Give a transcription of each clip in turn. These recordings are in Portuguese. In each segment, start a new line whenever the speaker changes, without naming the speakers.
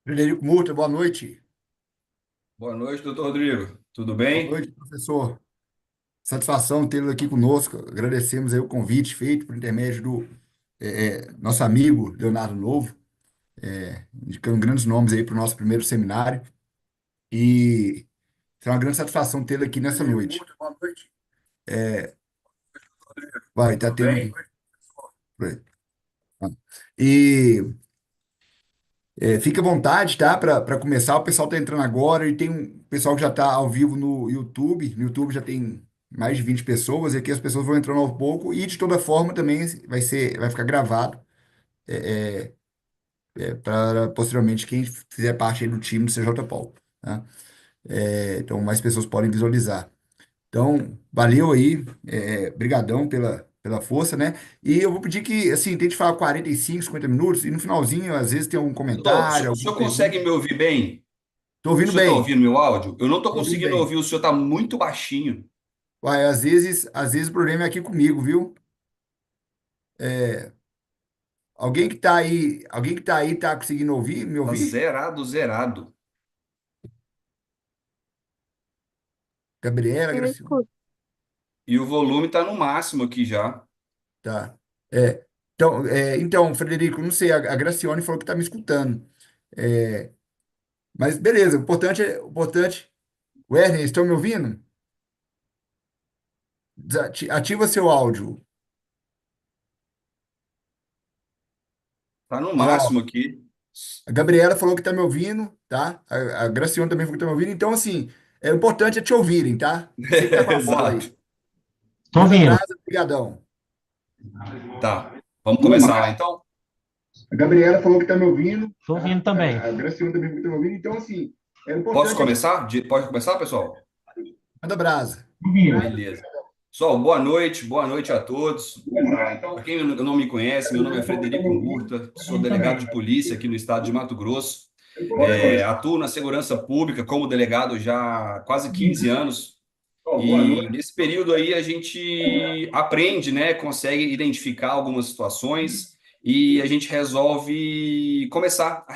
Frederico Murta, boa noite.
Boa noite, doutor Rodrigo. Tudo
Boa
bem?
noite, professor. Satisfação tê-lo aqui conosco. Agradecemos aí o convite feito por intermédio do nosso amigo Leonardo Novo, indicando grandes nomes aí para o nosso primeiro seminário. E será uma grande satisfação tê-lo aqui nessa noite. Boa noite. Vai, tá
Tudo
tendo
bem?
aqui. E fique à vontade, tá? Para começar, o pessoal está entrando agora e tem um pessoal que já está ao vivo no YouTube. No YouTube já tem mais de 20 pessoas, e aqui as pessoas vão entrando aos pouco, e de toda forma também vai ficar gravado para posteriormente quem fizer parte aí do time do CJ Paulo, tá? Então mais pessoas podem visualizar. Então, valeu aí, brigadão pela força, né? E eu vou pedir que, assim, tente falar 45, 50 minutos, e no finalzinho, às vezes tem algum comentário,
O
alguma
senhor consegue
pergunta.
me ouvir bem?
Tô
O
ouvindo
senhor está
bem.
ouvindo meu áudio? Eu não estou
Tô ouvindo
conseguindo
bem.
ouvir, o senhor está muito baixinho.
Uai, às vezes o problema é aqui comigo, viu? É, alguém que tá aí tá conseguindo me
Está
ouvir?
zerado, zerado.
Gabriela,
Eu
Graciela.
escuto.
E o volume está no máximo aqui já.
Tá. É, então, Frederico, não sei, a Gracione falou que tá me escutando. É, mas beleza, o importante. Werner, estão me ouvindo? Ativa seu áudio.
Está no
Olha lá,
máximo aqui.
a Gabriela falou que tá me ouvindo, tá? A Gracione também falou que tá me ouvindo. Então, assim, o importante é te ouvirem, tá? Você que tá com a bola
Exato.
aí.
Tô
Manda
ouvindo.
brasa, brigadão.
Tá. Vamos
No
começar lá
máximo.
então?
A Gabriela falou que tá me ouvindo,
Tô
tá?
ouvindo também.
A Graciane também falou que tá me ouvindo. Então, assim, o
Posso
importante é te
começar? Pode começar, pessoal?
manda brasa.
Tô ouvindo.
Beleza. Pessoal, boa noite a todos.
Vamos lá, então.
Para quem não me
A
conhece, meu nome é
Gabriela falou que tá me
Frederico
ouvindo.
Murta,
Tô
sou
ouvindo
delegado
também.
de polícia aqui no estado de Mato Grosso.
Posso começar?
Atuo na segurança pública como delegado já há quase 15 anos.
Ó, boa
E
noite.
nesse período aí a gente aprende, né? Consegue identificar algumas situações e a gente resolve começar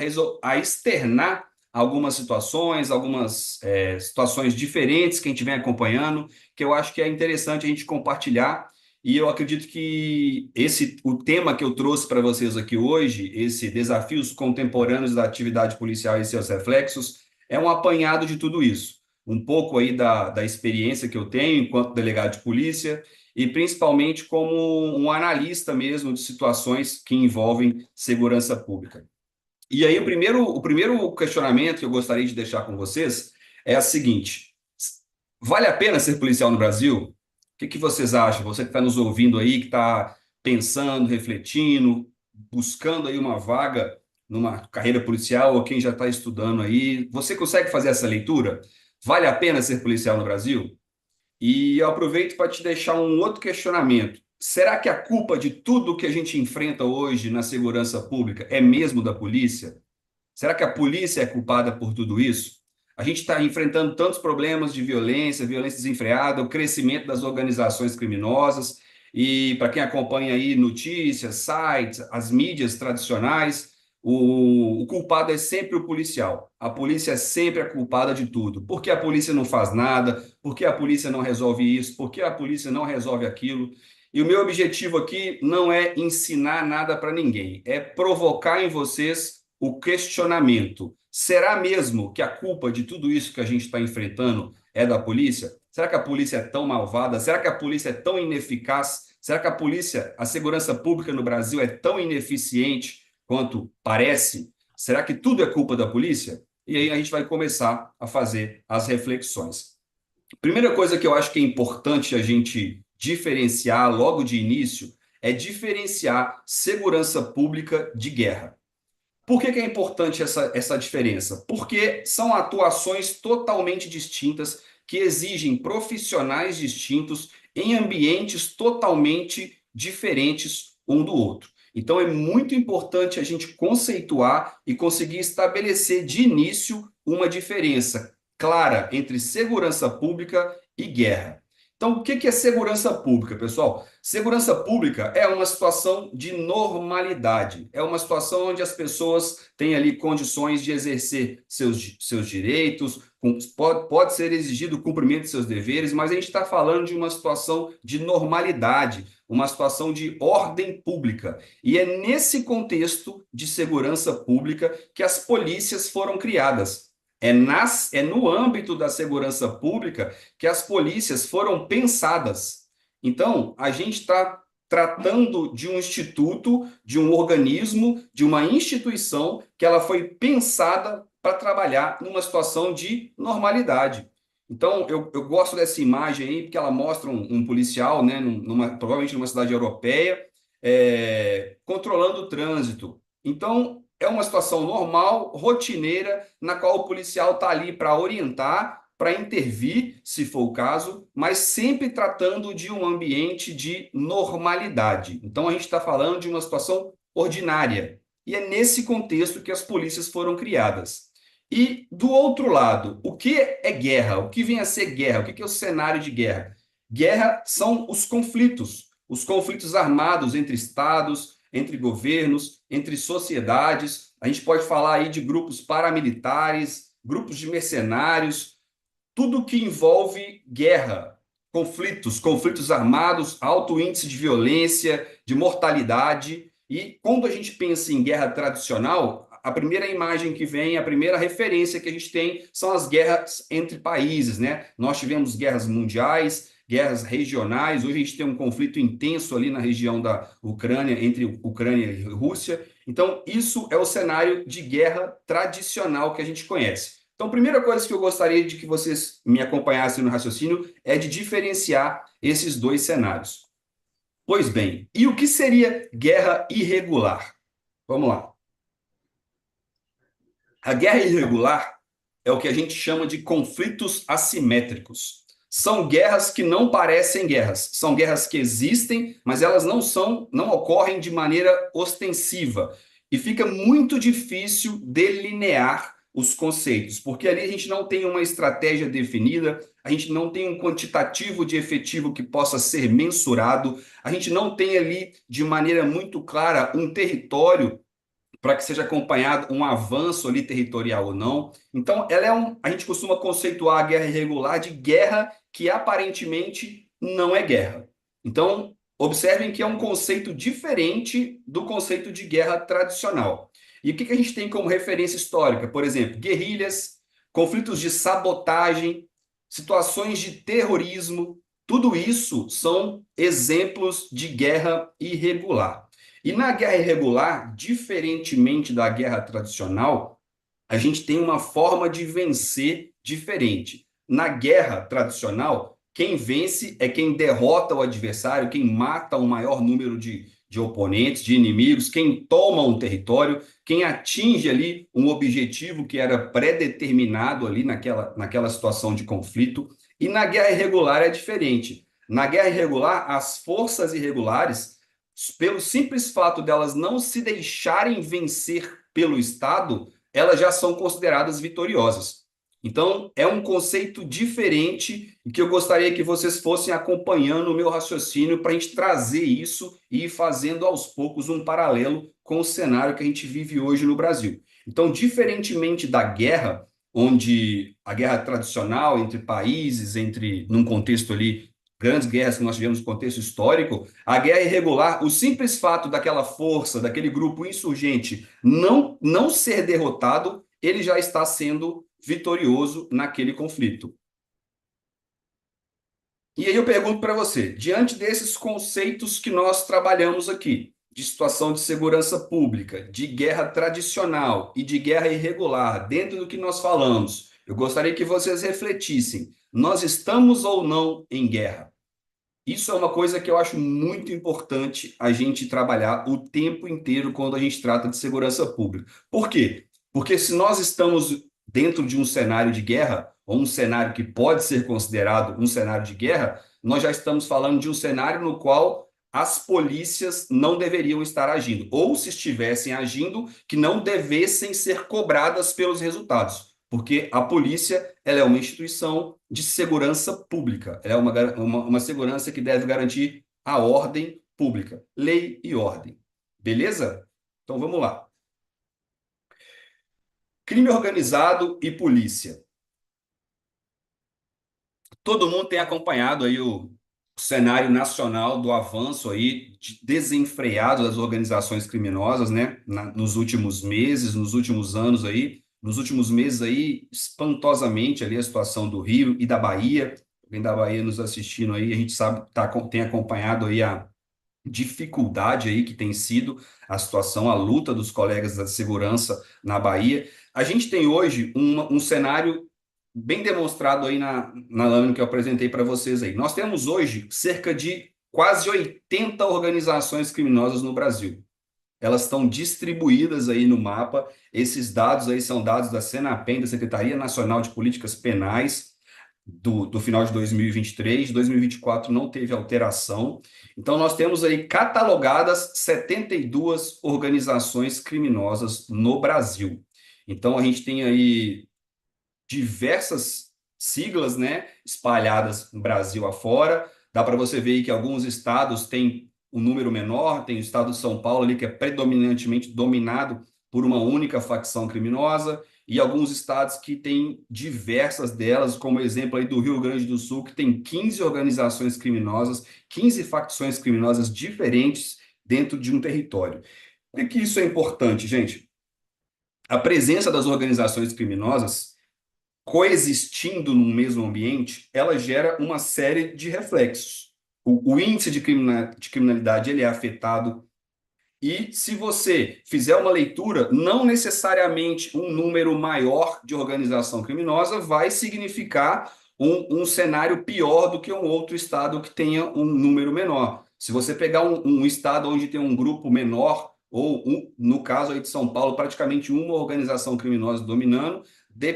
a externar algumas situações, algumas situações diferentes que a gente vem acompanhando, que eu acho que é interessante a gente compartilhar. E eu acredito que o tema que eu trouxe para vocês aqui hoje, esse desafios contemporâneos da atividade policial e seus reflexos, é um apanhado de tudo isso, um pouco aí da experiência que eu tenho enquanto delegado de polícia e principalmente como um analista mesmo de situações que envolvem segurança pública. E aí o primeiro questionamento que eu gostaria de deixar com vocês é o seguinte: vale a pena ser policial no Brasil? O que vocês acham? Você que está nos ouvindo aí, que está pensando, refletindo, buscando aí uma vaga numa carreira policial ou quem já está estudando aí, você consegue fazer essa leitura? Vale a pena ser policial no Brasil? E eu aproveito para te deixar um outro questionamento. Será que a culpa de tudo que a gente enfrenta hoje na segurança pública é mesmo da polícia? Será que a polícia é culpada por tudo isso? A gente está enfrentando tantos problemas de violência, violência desenfreada, o crescimento das organizações criminosas, e para quem acompanha aí notícias, sites, as mídias tradicionais, o culpado é sempre o policial. A polícia é sempre a culpada de tudo. Por que a polícia não faz nada? Por que a polícia não resolve isso? Por que a polícia não resolve aquilo? E o meu objetivo aqui não é ensinar nada para ninguém, é provocar em vocês o questionamento. Será mesmo que a culpa de tudo isso que a gente está enfrentando é da polícia? Será que a polícia é tão malvada? Será que a polícia é tão ineficaz? Será que a polícia, a segurança pública no Brasil é tão ineficiente quanto parece? Será que tudo é culpa da polícia? E aí a gente vai começar a fazer as reflexões. Primeira coisa que eu acho que é importante a gente diferenciar logo de início é diferenciar segurança pública de guerra. Por que é importante essa diferença? Porque são atuações totalmente distintas que exigem profissionais distintos em ambientes totalmente diferentes um do outro. Então é muito importante a gente conceituar e conseguir estabelecer de início uma diferença clara entre segurança pública e guerra. Então, o que que é segurança pública, pessoal? Segurança pública é uma situação de normalidade, é uma situação onde as pessoas têm ali condições de exercer seus direitos, pode ser exigido o cumprimento de seus deveres, mas a gente está falando de uma situação de normalidade, uma situação de ordem pública. E é nesse contexto de segurança pública que as polícias foram criadas. É no âmbito da segurança pública que as polícias foram pensadas. Então, a gente está tratando de um instituto, de um organismo, de uma instituição que ela foi pensada para trabalhar numa situação de normalidade. Então, eu gosto dessa imagem aí, porque ela mostra um policial, né, provavelmente numa cidade europeia, controlando o trânsito. Então, é uma situação normal, rotineira, na qual o policial está ali para orientar, para intervir, se for o caso, mas sempre tratando de um ambiente de normalidade. Então, a gente está falando de uma situação ordinária. E é nesse contexto que as polícias foram criadas. E, do outro lado, o que é guerra? O que vem a ser guerra? O que é o cenário de guerra? Guerra são os conflitos armados entre estados, entre governos, entre sociedades. A gente pode falar aí de grupos paramilitares, grupos de mercenários, tudo que envolve guerra, conflitos armados, alto índice de violência, de mortalidade. E quando a gente pensa em guerra tradicional, a primeira imagem que vem, a primeira referência que a gente tem são as guerras entre países, né? Nós tivemos guerras mundiais, guerras regionais. Hoje a gente tem um conflito intenso ali na região da Ucrânia, entre Ucrânia e Rússia. Então, isso é o cenário de guerra tradicional que a gente conhece. Então, a primeira coisa que eu gostaria de que vocês me acompanhassem no raciocínio é de diferenciar esses dois cenários. Pois bem, e o que seria guerra irregular? Vamos lá. A guerra irregular é o que a gente chama de conflitos assimétricos. São guerras que não parecem guerras, são guerras que existem, mas elas não ocorrem de maneira ostensiva. E fica muito difícil delinear os conceitos, porque ali a gente não tem uma estratégia definida, a gente não tem um quantitativo de efetivo que possa ser mensurado, a gente não tem ali de maneira muito clara um território para que seja acompanhado um avanço ali territorial ou não. Então, a gente costuma conceituar a guerra irregular de guerra que aparentemente não é guerra. Então, observem que é um conceito diferente do conceito de guerra tradicional. E o que a gente tem como referência histórica? Por exemplo, guerrilhas, conflitos de sabotagem, situações de terrorismo, tudo isso são exemplos de guerra irregular. E na guerra irregular, diferentemente da guerra tradicional, a gente tem uma forma de vencer diferente. Na guerra tradicional, quem vence é quem derrota o adversário, quem mata o maior número de oponentes, de inimigos, quem toma um território, quem atinge ali um objetivo que era pré-determinado ali naquela situação de conflito. E na guerra irregular é diferente. Na guerra irregular, as forças irregulares, pelo simples fato delas não se deixarem vencer pelo Estado, elas já são consideradas vitoriosas. Então, é um conceito diferente e que eu gostaria que vocês fossem acompanhando o meu raciocínio para a gente trazer isso e ir fazendo aos poucos um paralelo com o cenário que a gente vive hoje no Brasil. Então, diferentemente da guerra, onde a guerra tradicional entre países, num contexto ali, grandes guerras que nós tivemos no contexto histórico, a guerra irregular, o simples fato daquela força, daquele grupo insurgente não ser derrotado, ele já está sendo vitorioso naquele conflito. E aí eu pergunto para você, diante desses conceitos que nós trabalhamos aqui, de situação de segurança pública, de guerra tradicional e de guerra irregular, dentro do que nós falamos, eu gostaria que vocês refletissem, nós estamos ou não em guerra? Isso é uma coisa que eu acho muito importante a gente trabalhar o tempo inteiro quando a gente trata de segurança pública. Por quê? Porque se nós estamos dentro de um cenário de guerra, ou um cenário que pode ser considerado um cenário de guerra, nós já estamos falando de um cenário no qual as polícias não deveriam estar agindo, ou se estivessem agindo, que não devessem ser cobradas pelos resultados. porque a polícia ela é uma instituição de segurança pública, ela é uma segurança que deve garantir a ordem pública, lei e ordem. Beleza? Então vamos lá. Crime organizado e polícia. Todo mundo tem acompanhado aí o cenário nacional do avanço aí desenfreado das organizações criminosas, né? Nos últimos meses, nos últimos anos aí, nos últimos meses aí, espantosamente ali a situação do Rio e da Bahia. Quem da Bahia nos assistindo aí, a gente sabe, tem acompanhado aí a dificuldade aí que tem sido a situação, a luta dos colegas da segurança na Bahia. A gente tem hoje um cenário bem demonstrado aí na lâmina que eu apresentei para vocês aí. Nós temos hoje cerca de quase 80 organizações criminosas no Brasil. Elas estão distribuídas aí no mapa. Esses dados aí são dados da Senapen, da Secretaria Nacional de Políticas Penais, do final de 2023, 2024 não teve alteração. Então, nós temos aí catalogadas 72 organizações criminosas no Brasil. Então, a gente tem aí diversas siglas, né, espalhadas no Brasil afora. Dá para você ver aí que alguns estados têm um número menor, tem o estado de São Paulo ali que é predominantemente dominado por uma única facção criminosa, e alguns estados que têm diversas delas, como exemplo aí do Rio Grande do Sul, que tem 15 organizações criminosas, 15 facções criminosas diferentes dentro de um território. Por que isso é importante, gente? A presença das organizações criminosas coexistindo no mesmo ambiente, ela gera uma série de reflexos. O índice de criminalidade ele é afetado e se você fizer uma leitura, não necessariamente um número maior de organização criminosa vai significar um cenário pior do que um outro estado que tenha um número menor. Se você pegar um estado onde tem um grupo menor, ou no caso aí de São Paulo, praticamente uma organização criminosa dominando,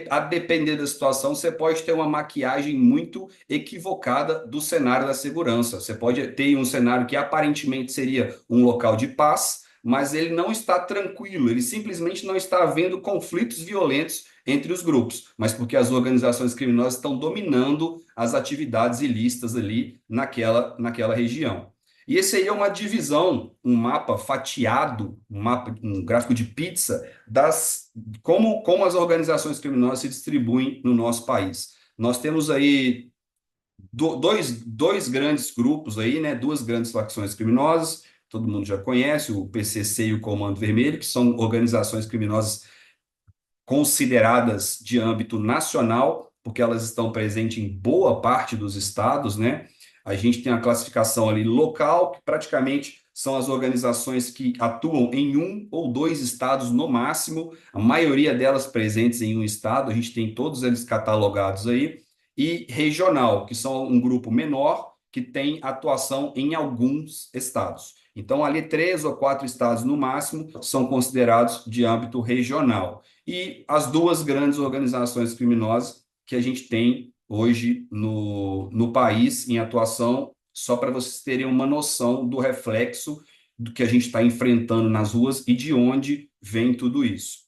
a depender da situação, você pode ter uma maquiagem muito equivocada do cenário da segurança. Você pode ter um cenário que aparentemente seria um local de paz, mas ele não está tranquilo, ele simplesmente não está havendo conflitos violentos entre os grupos, mas porque as organizações criminosas estão dominando as atividades ilícitas ali naquela região. E esse aí é uma divisão, um mapa fatiado, um gráfico de pizza das como as organizações criminosas se distribuem no nosso país. Nós temos aí dois grandes grupos aí, né? Duas grandes facções criminosas, todo mundo já conhece, o PCC e o Comando Vermelho, que são organizações criminosas consideradas de âmbito nacional, porque elas estão presentes em boa parte dos estados, né? A gente tem a classificação ali local, que praticamente são as organizações que atuam em um ou dois estados no máximo, a maioria delas presentes em um estado, a gente tem todos eles catalogados aí, e regional, que são um grupo menor que tem atuação em alguns estados. Então, ali, 3 ou 4 estados no máximo são considerados de âmbito regional. E as duas grandes organizações criminosas que a gente tem hoje no país em atuação, só para vocês terem uma noção do reflexo do que a gente está enfrentando nas ruas e de onde vem tudo isso.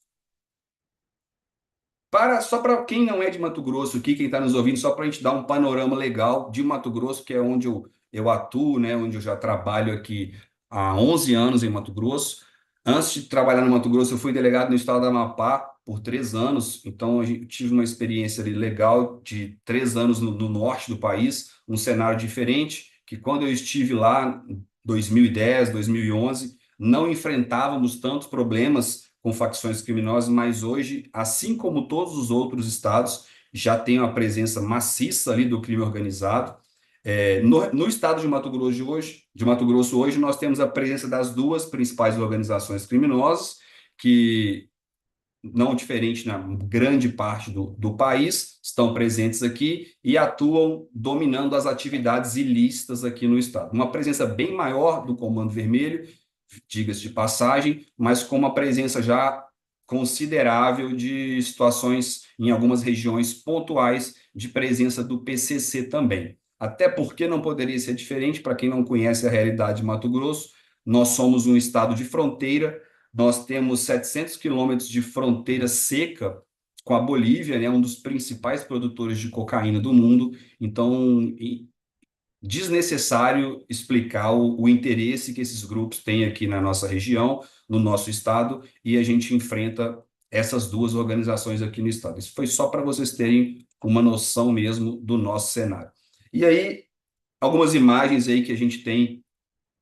Só para quem não é de Mato Grosso aqui, quem está nos ouvindo, só para a gente dar um panorama legal de Mato Grosso, que é onde eu atuo, né, onde eu já trabalho aqui há 11 anos em Mato Grosso. Antes de trabalhar no Mato Grosso, eu fui delegado no estado do Amapá por 3 anos, então eu tive uma experiência ali legal de 3 anos no norte do país, um cenário diferente, que quando eu estive lá em 2010, 2011, não enfrentávamos tantos problemas com facções criminosas, mas hoje, assim como todos os outros estados, já tem uma presença maciça ali do crime organizado. No estado de Mato Grosso hoje, nós temos a presença das duas principais organizações criminosas, que, não diferente na grande parte do país, estão presentes aqui e atuam dominando as atividades ilícitas aqui no estado. Uma presença bem maior do Comando Vermelho, diga-se de passagem, mas com uma presença já considerável de situações em algumas regiões pontuais de presença do PCC também. Até porque não poderia ser diferente, para quem não conhece a realidade de Mato Grosso, nós somos um estado de fronteira, nós temos 700 quilômetros de fronteira seca com a Bolívia, né, um dos principais produtores de cocaína do mundo. Então, desnecessário explicar o interesse que esses grupos têm aqui na nossa região, no nosso estado, e a gente enfrenta essas duas organizações aqui no estado. Isso foi só para vocês terem uma noção mesmo do nosso cenário. E aí, algumas imagens aí que a gente tem,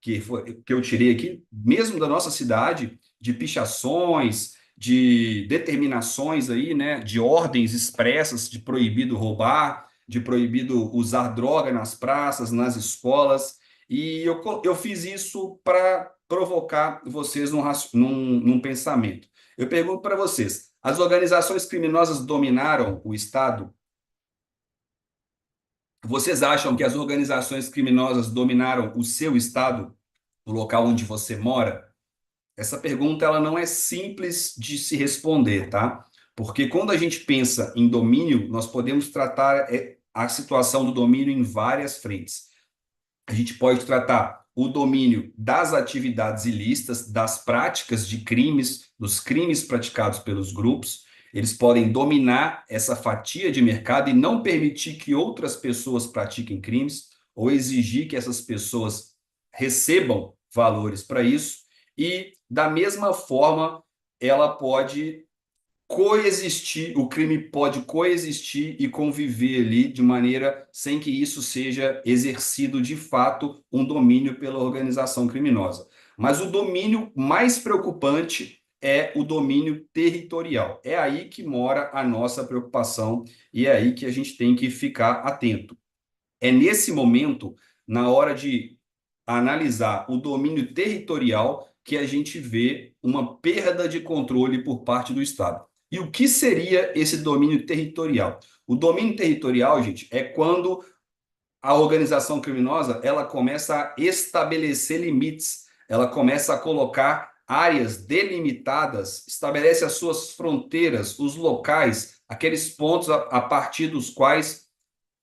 que eu tirei aqui, mesmo da nossa cidade, de pichações, de determinações aí, né, de ordens expressas de proibido roubar, de proibido usar droga nas praças, nas escolas, e eu fiz isso para provocar vocês num pensamento. Eu pergunto para vocês: as organizações criminosas dominaram o Estado? Vocês acham que as organizações criminosas dominaram o seu estado, o local onde você mora? Essa pergunta ela não é simples de se responder, tá? Porque quando a gente pensa em domínio, nós podemos tratar a situação do domínio em várias frentes. A gente pode tratar o domínio das atividades ilícitas, das práticas de crimes, dos crimes praticados pelos grupos. Eles podem dominar essa fatia de mercado e não permitir que outras pessoas pratiquem crimes, ou exigir que essas pessoas recebam valores para isso. E, da mesma forma, ela pode coexistir, o crime pode coexistir e conviver ali de maneira sem que isso seja exercido de fato um domínio pela organização criminosa. Mas o domínio mais preocupante é o domínio territorial. É aí que mora a nossa preocupação e é aí que a gente tem que ficar atento. É nesse momento, na hora de analisar o domínio territorial, que a gente vê uma perda de controle por parte do Estado. E o que seria esse domínio territorial? O domínio territorial, gente, é quando a organização criminosa ela começa a estabelecer limites, ela começa a colocar áreas delimitadas, estabelece as suas fronteiras, os locais, aqueles pontos a partir dos quais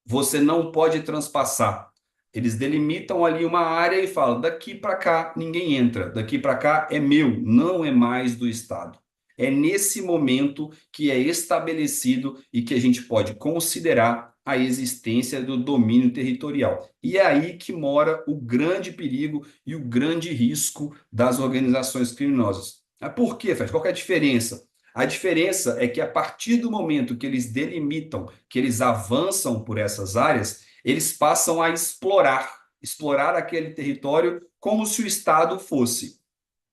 você não pode transpassar. Eles delimitam ali uma área e falam: daqui para cá ninguém entra, daqui para cá é meu, não é mais do Estado. É nesse momento que é estabelecido e que a gente pode considerar a existência do domínio territorial. E é aí que mora o grande perigo e o grande risco das organizações criminosas. Mas por quê, Fred? Qual é a diferença? A diferença é que a partir do momento que eles delimitam, que eles avançam por essas áreas, eles passam a explorar aquele território como se o Estado fosse.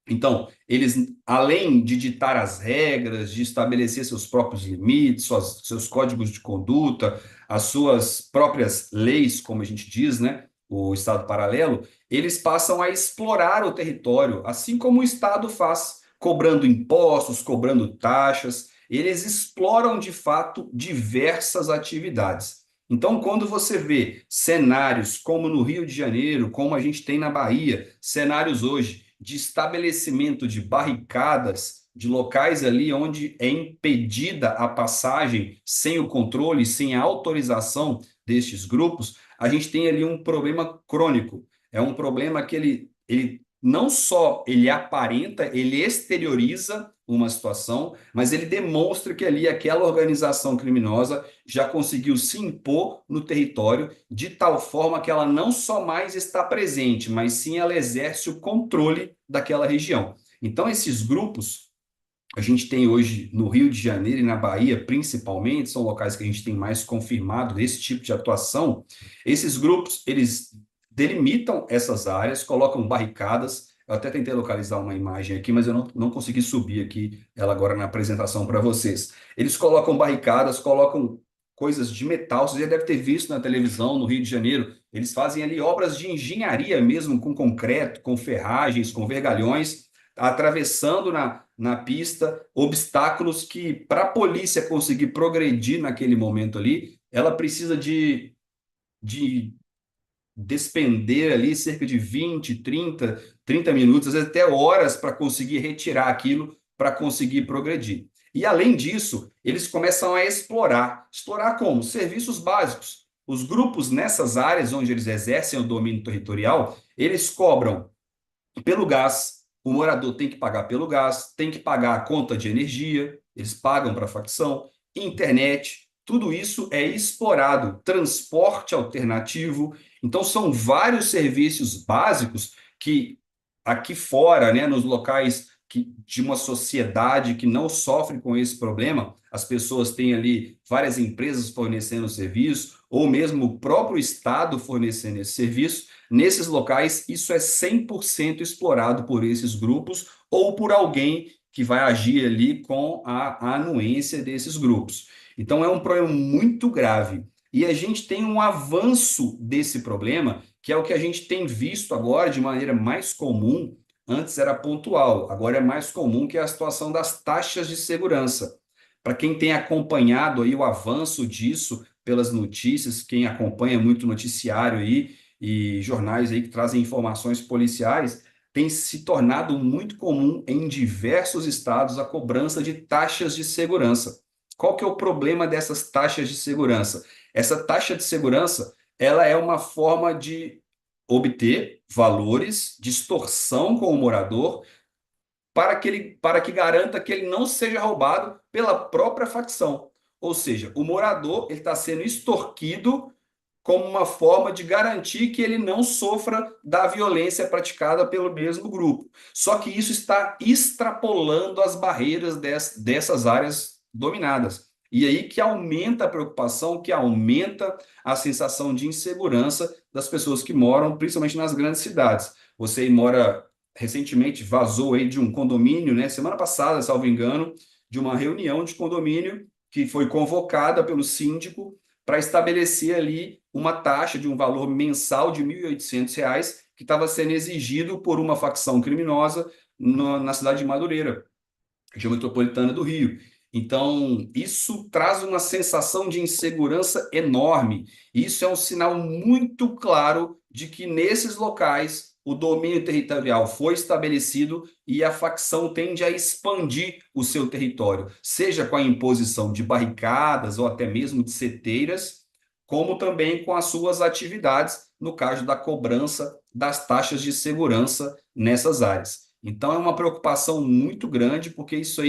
Então, eles, além de ditar as regras, de estabelecer seus próprios limites, seus códigos de conduta, as suas próprias leis, como a gente diz, né? O Estado paralelo, eles passam a explorar o território, assim como o Estado faz, cobrando impostos, cobrando taxas. Eles exploram, de fato, diversas atividades. Então, quando você vê cenários como no Rio de Janeiro, como a gente tem na Bahia, cenários hoje de estabelecimento de barricadas, de locais ali onde é impedida a passagem sem o controle, sem a autorização destes grupos, a gente tem ali um problema crônico. É um problema que ele não só ele aparenta, ele exterioriza uma situação, mas ele demonstra que ali aquela organização criminosa já conseguiu se impor no território de tal forma que ela não só mais está presente, mas sim ela exerce o controle daquela região. Então, esses grupos, a gente tem hoje no Rio de Janeiro e na Bahia, principalmente, são locais que a gente tem mais confirmado desse tipo de atuação. Esses grupos, eles delimitam essas áreas, colocam barricadas. Eu até tentei localizar uma imagem aqui, mas eu não consegui subir aqui ela agora na apresentação para vocês. Eles colocam barricadas, colocam coisas de metal. Você já deve ter visto na televisão no Rio de Janeiro. Eles fazem ali obras de engenharia mesmo, com concreto, com ferragens, com vergalhões, atravessando na pista obstáculos que, para a polícia conseguir progredir naquele momento ali, ela precisa de despender ali cerca de 20, 30 minutos, às vezes até horas, para conseguir retirar aquilo, para conseguir progredir. E, além disso, eles começam a explorar. Explorar como? Serviços básicos. Os grupos nessas áreas onde eles exercem o domínio territorial, eles cobram pelo gás. O morador tem que pagar pelo gás, tem que pagar a conta de energia, eles pagam para a facção, internet, tudo isso é explorado, transporte alternativo. Então, são vários serviços básicos que aqui fora, né, nos locais de uma sociedade que não sofre com esse problema, as pessoas têm ali várias empresas fornecendo serviço, ou mesmo o próprio Estado fornecendo esse serviço. Nesses locais, isso é 100% explorado por esses grupos ou por alguém que vai agir ali com a anuência desses grupos. Então, é um problema muito grave. E a gente tem um avanço desse problema, que é o que a gente tem visto agora de maneira mais comum. Antes era pontual, agora é mais comum, que é a situação das taxas de segurança. Para quem tem acompanhado aí o avanço disso pelas notícias, quem acompanha muito noticiário aí e jornais aí que trazem informações policiais, tem se tornado muito comum em diversos estados a cobrança de taxas de segurança. Qual que é o problema dessas taxas de segurança? Essa taxa de segurança, ela é uma forma de obter valores de extorsão com o morador para que garanta que ele não seja roubado pela própria facção. Ou seja, o morador ele está sendo extorquido como uma forma de garantir que ele não sofra da violência praticada pelo mesmo grupo. Só que isso está extrapolando as barreiras dessas áreas dominadas. E aí que aumenta a preocupação, que aumenta a sensação de insegurança das pessoas que moram, principalmente nas grandes cidades. Você mora recentemente, vazou aí de um condomínio, né? Semana passada, salvo engano, de uma reunião de condomínio que foi convocada pelo síndico para estabelecer ali uma taxa de um valor mensal de R$ 1.800 que estava sendo exigido por uma facção criminosa na cidade de Madureira, região metropolitana do Rio. Então, isso traz uma sensação de insegurança enorme. Isso é um sinal muito claro de que nesses locais o domínio territorial foi estabelecido e a facção tende a expandir o seu território, seja com a imposição de barricadas ou até mesmo de seteiras, como também com as suas atividades, no caso da cobrança das taxas de segurança nessas áreas. Então, é uma preocupação muito grande, porque isso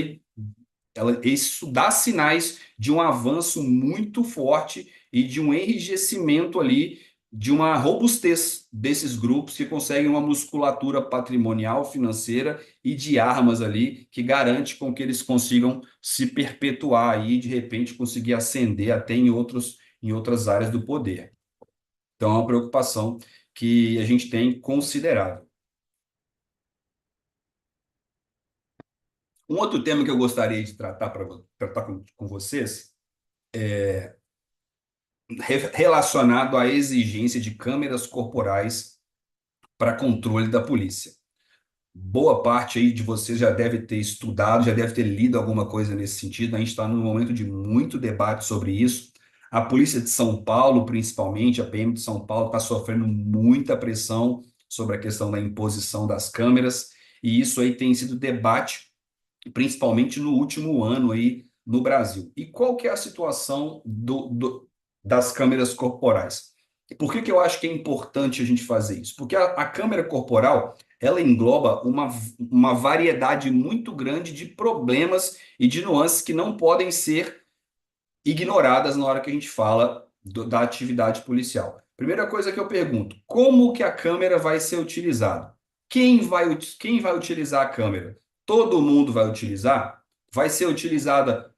dá sinais de um avanço muito forte e de um enrijecimento ali, de uma robustez desses grupos que conseguem uma musculatura patrimonial, financeira e de armas ali, que garante com que eles consigam se perpetuar aí e, de repente, conseguir ascender até em outras áreas do poder. Então, é uma preocupação que a gente tem considerável. Um outro tema que eu gostaria de tratar para tratar com vocês, relacionado à exigência de câmeras corporais para controle da polícia. Boa parte aí de vocês já deve ter estudado, já deve ter lido alguma coisa nesse sentido. A gente está num momento de muito debate sobre isso. A Polícia de São Paulo, principalmente, a PM de São Paulo, está sofrendo muita pressão sobre a questão da imposição das câmeras, e isso aí tem sido debate, principalmente no último ano aí no Brasil. E qual que é a situação das câmeras corporais? Por que eu acho que é importante a gente fazer isso? Porque a câmera corporal, ela engloba uma variedade muito grande de problemas e de nuances que não podem ser ignoradas na hora que a gente fala da atividade policial. Primeira coisa que eu pergunto, como que a câmera vai ser utilizada? Quem vai utilizar a câmera? Todo mundo vai utilizar? Vai ser utilizada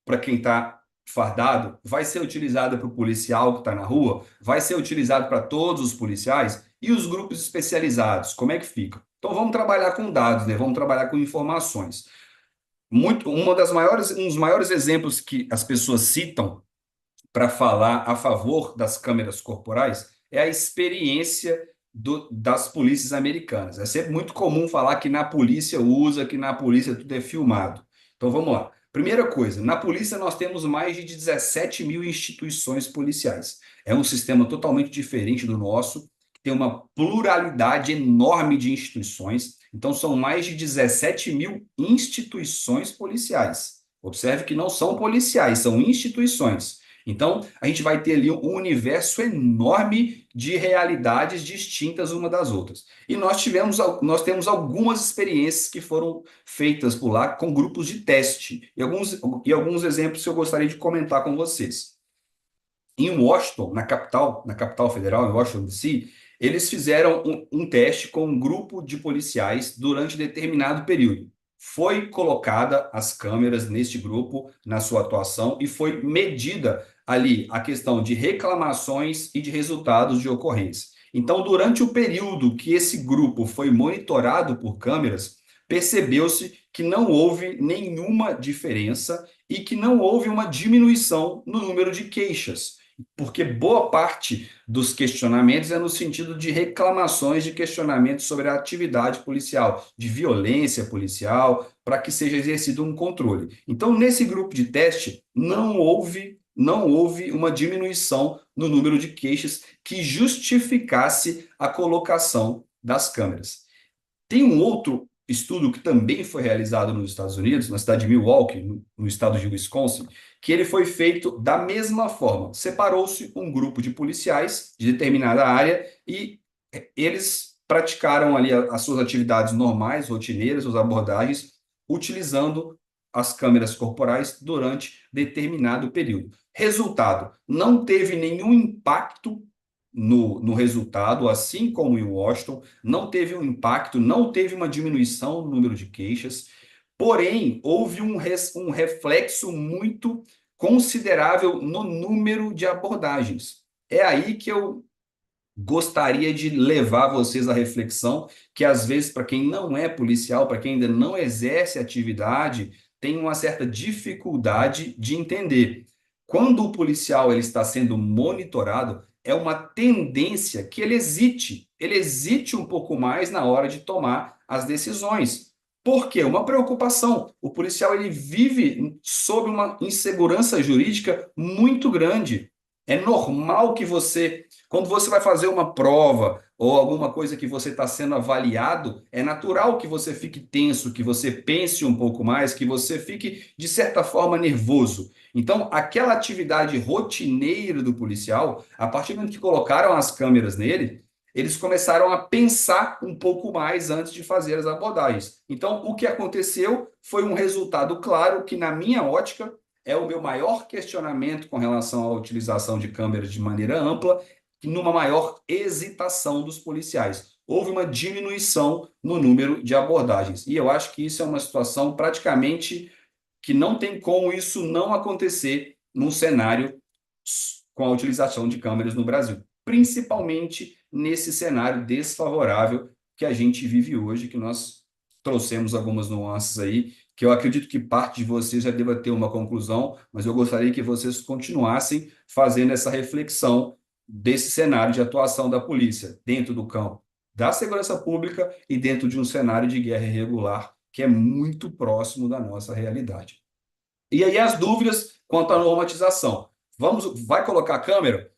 para quem está fardado? Vai ser utilizada para o policial que está na rua? Vai ser utilizado para todos os policiais? E os grupos especializados, como é que fica? Então vamos trabalhar com dados, né? Vamos trabalhar com informações. Um dos maiores exemplos que as pessoas citam para falar a favor das câmeras corporais é a experiência das polícias americanas. É sempre muito comum falar que na polícia usa, que na polícia tudo é filmado. Então vamos lá. Primeira coisa, na polícia nós temos mais de 17 mil instituições policiais. É um sistema totalmente diferente do nosso, que tem uma pluralidade enorme de instituições. Então são mais de 17 mil instituições policiais. Observe que não são policiais, são instituições. Então, a gente vai ter ali um universo enorme de realidades distintas uma das outras. E nós temos algumas experiências que foram feitas por lá com grupos de teste, e alguns exemplos que eu gostaria de comentar com vocês. Em Washington, na capital federal, em Washington, D.C., eles fizeram um teste com um grupo de policiais durante determinado período. Foi colocada as câmeras neste grupo, na sua atuação, e foi medida ali a questão de reclamações e de resultados de ocorrência. Então, durante o período que esse grupo foi monitorado por câmeras, percebeu-se que não houve nenhuma diferença e que não houve uma diminuição no número de queixas, porque boa parte dos questionamentos é no sentido de reclamações de questionamentos sobre a atividade policial, de violência policial, para que seja exercido um controle. Então, nesse grupo de teste, não houve uma diminuição no número de queixas que justificasse a colocação das câmeras. Tem um outro estudo que também foi realizado nos Estados Unidos, na cidade de Milwaukee, no estado de Wisconsin, que ele foi feito da mesma forma. Separou-se um grupo de policiais de determinada área e eles praticaram ali as suas atividades normais, rotineiras, suas abordagens, utilizando as câmeras corporais durante determinado período. Resultado, não teve nenhum impacto no resultado, assim como em Washington, não teve um impacto, não teve uma diminuição no número de queixas, porém, houve um reflexo muito considerável no número de abordagens. É aí que eu gostaria de levar vocês à reflexão, que às vezes, para quem não é policial, para quem ainda não exerce atividade, tem uma certa dificuldade de entender. Quando o policial ele está sendo monitorado, é uma tendência que ele hesite um pouco mais na hora de tomar as decisões. Por quê? Uma preocupação. O policial ele vive sob uma insegurança jurídica muito grande. É normal que quando você vai fazer uma prova ou alguma coisa que você está sendo avaliado, é natural que você fique tenso, que você pense um pouco mais, que você fique, de certa forma, nervoso. Então, aquela atividade rotineira do policial, a partir do momento que colocaram as câmeras nele, eles começaram a pensar um pouco mais antes de fazer as abordagens. Então, o que aconteceu foi um resultado claro que, na minha ótica, é o meu maior questionamento com relação à utilização de câmeras de maneira ampla, numa maior hesitação dos policiais. Houve uma diminuição no número de abordagens. E eu acho que isso é uma situação praticamente que não tem como isso não acontecer num cenário com a utilização de câmeras no Brasil, principalmente nesse cenário desfavorável que a gente vive hoje, que nós trouxemos algumas nuances aí, que eu acredito que parte de vocês já deva ter uma conclusão, mas eu gostaria que vocês continuassem fazendo essa reflexão desse cenário de atuação da polícia dentro do campo da segurança pública e dentro de um cenário de guerra irregular que é muito próximo da nossa realidade. E aí as dúvidas quanto à normatização. Vai colocar a câmera?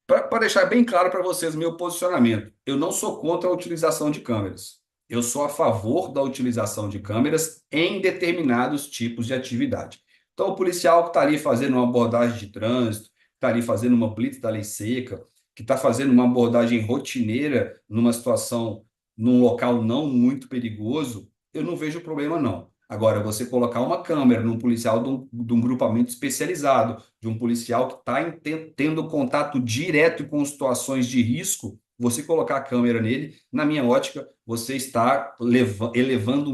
Para deixar bem claro para vocês o meu posicionamento, eu não sou contra a utilização de câmeras. Eu sou a favor da utilização de câmeras em determinados tipos de atividade. Então, o policial que está ali fazendo uma abordagem de trânsito, está ali fazendo uma blitz da lei seca, que está fazendo uma abordagem rotineira numa situação, num local não muito perigoso, eu não vejo problema, não. Agora, você colocar uma câmera num policial de um grupamento especializado, de um policial que está tendo contato direto com situações de risco, você colocar a câmera nele, na minha ótica, você está elevando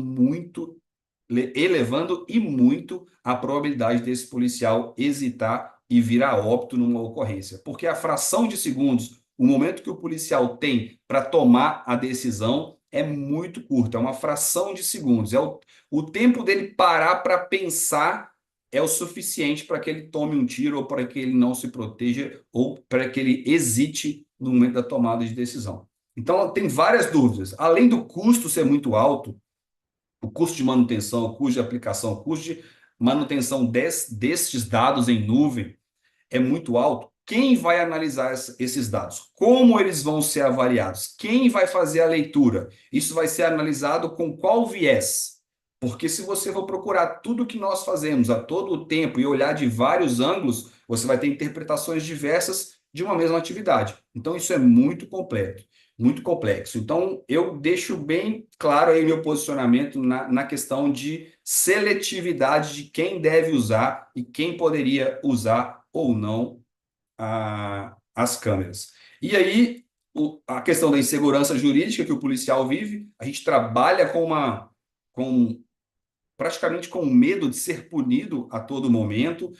e muito a probabilidade desse policial hesitar e vir a óbito numa ocorrência. Porque a fração de segundos, o momento que o policial tem para tomar a decisão, é muito curto, é uma fração de segundos. O tempo dele parar para pensar é o suficiente para que ele tome um tiro ou para que ele não se proteja ou para que ele hesite no momento da tomada de decisão. Então, tem várias dúvidas. Além do custo ser muito alto, o custo de manutenção, o custo de aplicação, o custo de manutenção destes dados em nuvem é muito alto. Quem vai analisar esses dados? Como eles vão ser avaliados? Quem vai fazer a leitura? Isso vai ser analisado com qual viés? Porque se você for procurar tudo que nós fazemos a todo o tempo e olhar de vários ângulos, você vai ter interpretações diversas de uma mesma atividade. Então, isso é muito completo, muito complexo. Então, eu deixo bem claro aí meu posicionamento na questão de seletividade de quem deve usar e quem poderia usar ou não as câmeras. E aí, a questão da insegurança jurídica que o policial vive, a gente trabalha com praticamente com medo de ser punido a todo momento,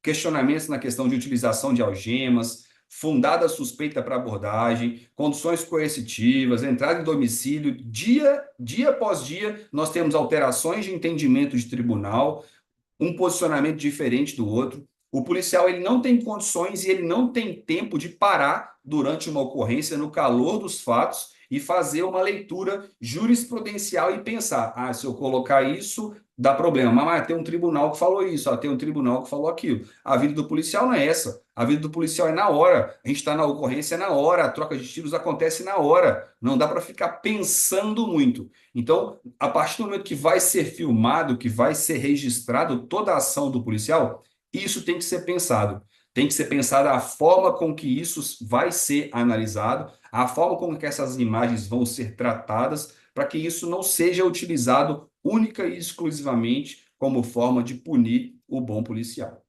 questionamentos na questão de utilização de algemas, fundada suspeita para abordagem, condições coercitivas, entrada em domicílio, dia após dia, nós temos alterações de entendimento de tribunal, um posicionamento diferente do outro. O policial ele não tem condições e ele não tem tempo de parar durante uma ocorrência no calor dos fatos e fazer uma leitura jurisprudencial e pensar, se eu colocar isso, dá problema. Mas tem um tribunal que falou isso, tem um tribunal que falou aquilo. A vida do policial não é essa. A vida do policial é na hora. A gente está na ocorrência na hora, a troca de tiros acontece na hora. Não dá para ficar pensando muito. Então, a partir do momento que vai ser filmado, que vai ser registrado toda a ação do policial, isso tem que ser pensado. Tem que ser pensada a forma com que isso vai ser analisado, a forma com que essas imagens vão ser tratadas, para que isso não seja utilizado única e exclusivamente como forma de punir o bom policial.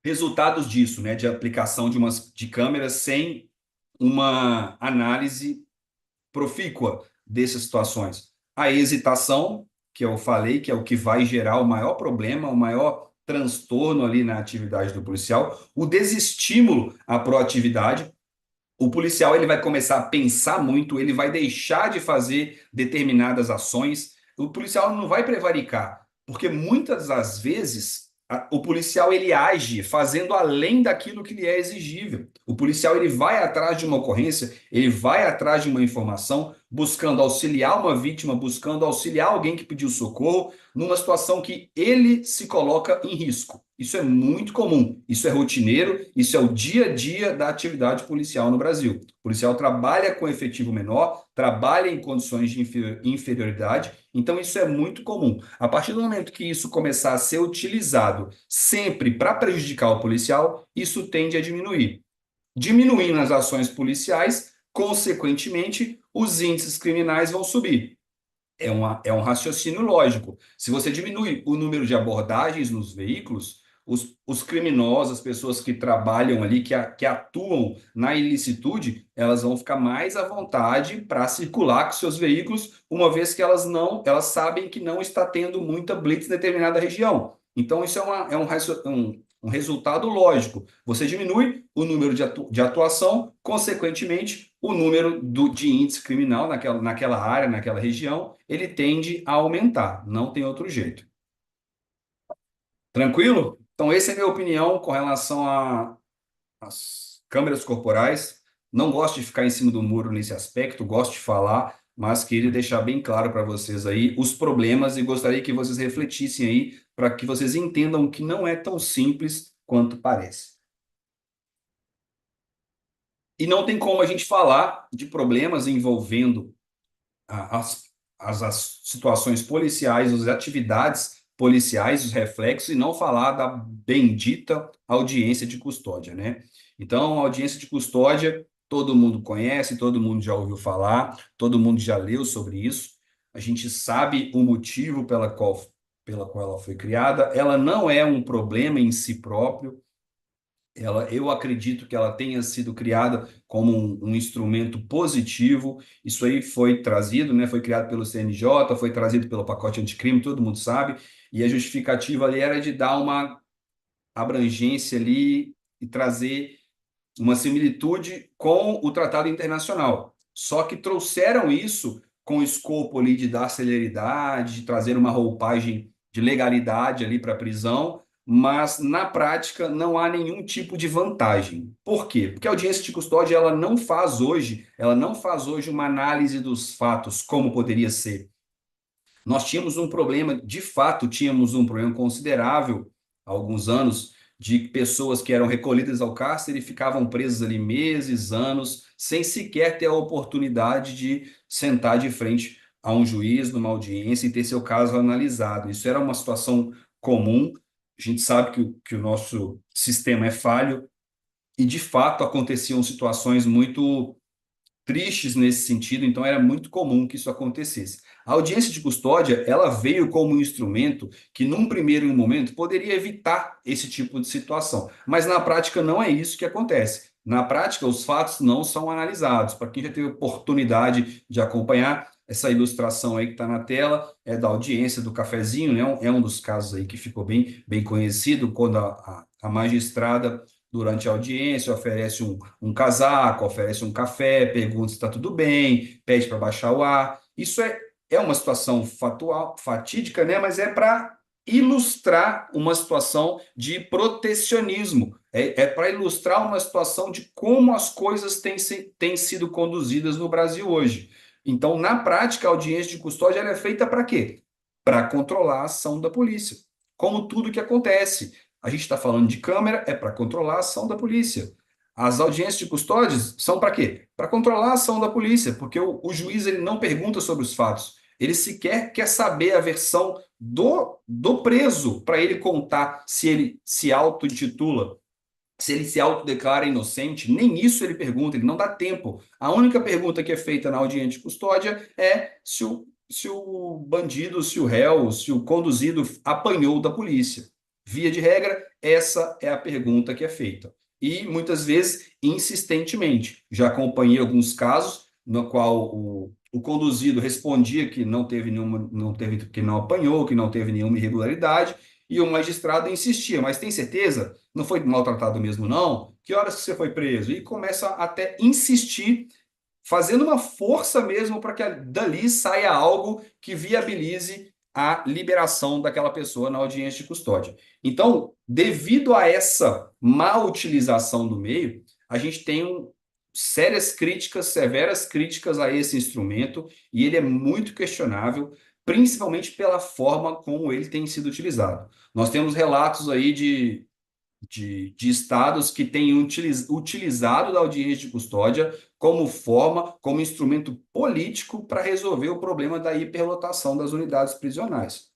Resultados disso, né, de aplicação de câmeras sem uma análise profícua dessas situações. A hesitação, que eu falei, que é o que vai gerar o maior problema, o maior transtorno ali na atividade do policial, o desestímulo à proatividade. O policial ele vai começar a pensar muito, ele vai deixar de fazer determinadas ações. O policial não vai prevaricar, porque muitas das vezes o policial ele age fazendo além daquilo que lhe é exigível. O policial ele vai atrás de uma ocorrência, ele vai atrás de uma informação, buscando auxiliar uma vítima, buscando auxiliar alguém que pediu socorro, numa situação que ele se coloca em risco. Isso é muito comum, isso é rotineiro, isso é o dia a dia da atividade policial no Brasil. O policial trabalha com efetivo menor, trabalha em condições de inferioridade, então isso é muito comum. A partir do momento que isso começar a ser utilizado sempre para prejudicar o policial, isso tende a diminuir. Diminuindo as ações policiais, consequentemente, os índices criminais vão subir. É um raciocínio lógico. Se você diminui o número de abordagens nos veículos, os criminosos, as pessoas que trabalham ali, que atuam na ilicitude, elas vão ficar mais à vontade para circular com seus veículos, uma vez que elas sabem que não está tendo muita blitz em determinada região. Então, isso um resultado lógico. Você diminui o número de atuação, consequentemente, o número de índice criminal naquela área, naquela região, ele tende a aumentar. Não tem outro jeito. Tranquilo? Então, essa é a minha opinião com relação às câmeras corporais. Não gosto de ficar em cima do muro nesse aspecto, gosto de falar, mas queria deixar bem claro para vocês aí os problemas e gostaria que vocês refletissem aí para que vocês entendam que não é tão simples quanto parece. E não tem como a gente falar de problemas envolvendo as, as situações policiais, as atividades policiais, os reflexos, e não falar da bendita audiência de custódia, né? Então, a audiência de custódia, todo mundo conhece, todo mundo já ouviu falar, todo mundo já leu sobre isso. A gente sabe o motivo pela qual ela foi criada. Ela não é um problema em si próprio, eu acredito que ela tenha sido criada como um instrumento positivo. Isso aí foi trazido, né? Foi criado pelo CNJ, foi trazido pelo pacote anticrime, todo mundo sabe. E a justificativa ali era de dar uma abrangência ali e trazer uma similitude com o tratado internacional. Só que trouxeram isso com o escopo ali de dar celeridade, de trazer uma roupagem de legalidade ali para a prisão, mas na prática não há nenhum tipo de vantagem. Por quê? Porque a audiência de custódia ela não faz hoje uma análise dos fatos como poderia ser. Nós tínhamos um problema, de fato, tínhamos um problema considerável há alguns anos de pessoas que eram recolhidas ao cárcere e ficavam presas ali meses, anos, sem sequer ter a oportunidade de sentar de frente a um juiz numa audiência e ter seu caso analisado. Isso era uma situação comum. A gente sabe que o nosso sistema é falho e, de fato, aconteciam situações muito tristes nesse sentido, então era muito comum que isso acontecesse. A audiência de custódia, ela veio como um instrumento que, num primeiro momento, poderia evitar esse tipo de situação, mas na prática não é isso que acontece. Na prática, os fatos não são analisados. Para quem já teve oportunidade de acompanhar, essa ilustração aí que está na tela é da audiência do cafezinho, né? É um dos casos aí que ficou bem conhecido, quando a magistrada durante a audiência, oferece um casaco, oferece um café, pergunta se está tudo bem, pede para baixar o ar. Isso é uma situação fatídica, né? Mas é para ilustrar uma situação de protecionismo. É para ilustrar uma situação de como as coisas têm sido conduzidas no Brasil hoje. Então, na prática, a audiência de custódia ela é feita para quê? Para controlar a ação da polícia. Como tudo que acontece. A gente está falando de câmera, é para controlar a ação da polícia. As audiências de custódias são para quê? Para controlar a ação da polícia, porque o juiz ele não pergunta sobre os fatos, ele sequer quer saber a versão do preso para ele contar se ele se auto-intitula, se ele se autodeclara inocente, nem isso ele pergunta, ele não dá tempo. A única pergunta que é feita na audiência de custódia é se o bandido, se o réu, se o conduzido apanhou da polícia. Via de regra, essa é a pergunta que é feita. E muitas vezes insistentemente. Já acompanhei alguns casos no qual o conduzido respondia que não teve nenhuma, não teve, que não apanhou, que não teve nenhuma irregularidade, e o magistrado insistia, mas tem certeza? Não foi maltratado mesmo, não? Que horas que você foi preso? E começa até insistir, fazendo uma força mesmo para que dali saia algo que viabilize a liberação daquela pessoa na audiência de custódia. Então, devido a essa má utilização do meio, a gente tem sérias críticas, severas críticas a esse instrumento, e ele é muito questionável, principalmente pela forma como ele tem sido utilizado. Nós temos relatos aí de estados que têm utilizado da audiência de custódia como forma, como instrumento político para resolver o problema da hiperlotação das unidades prisionais.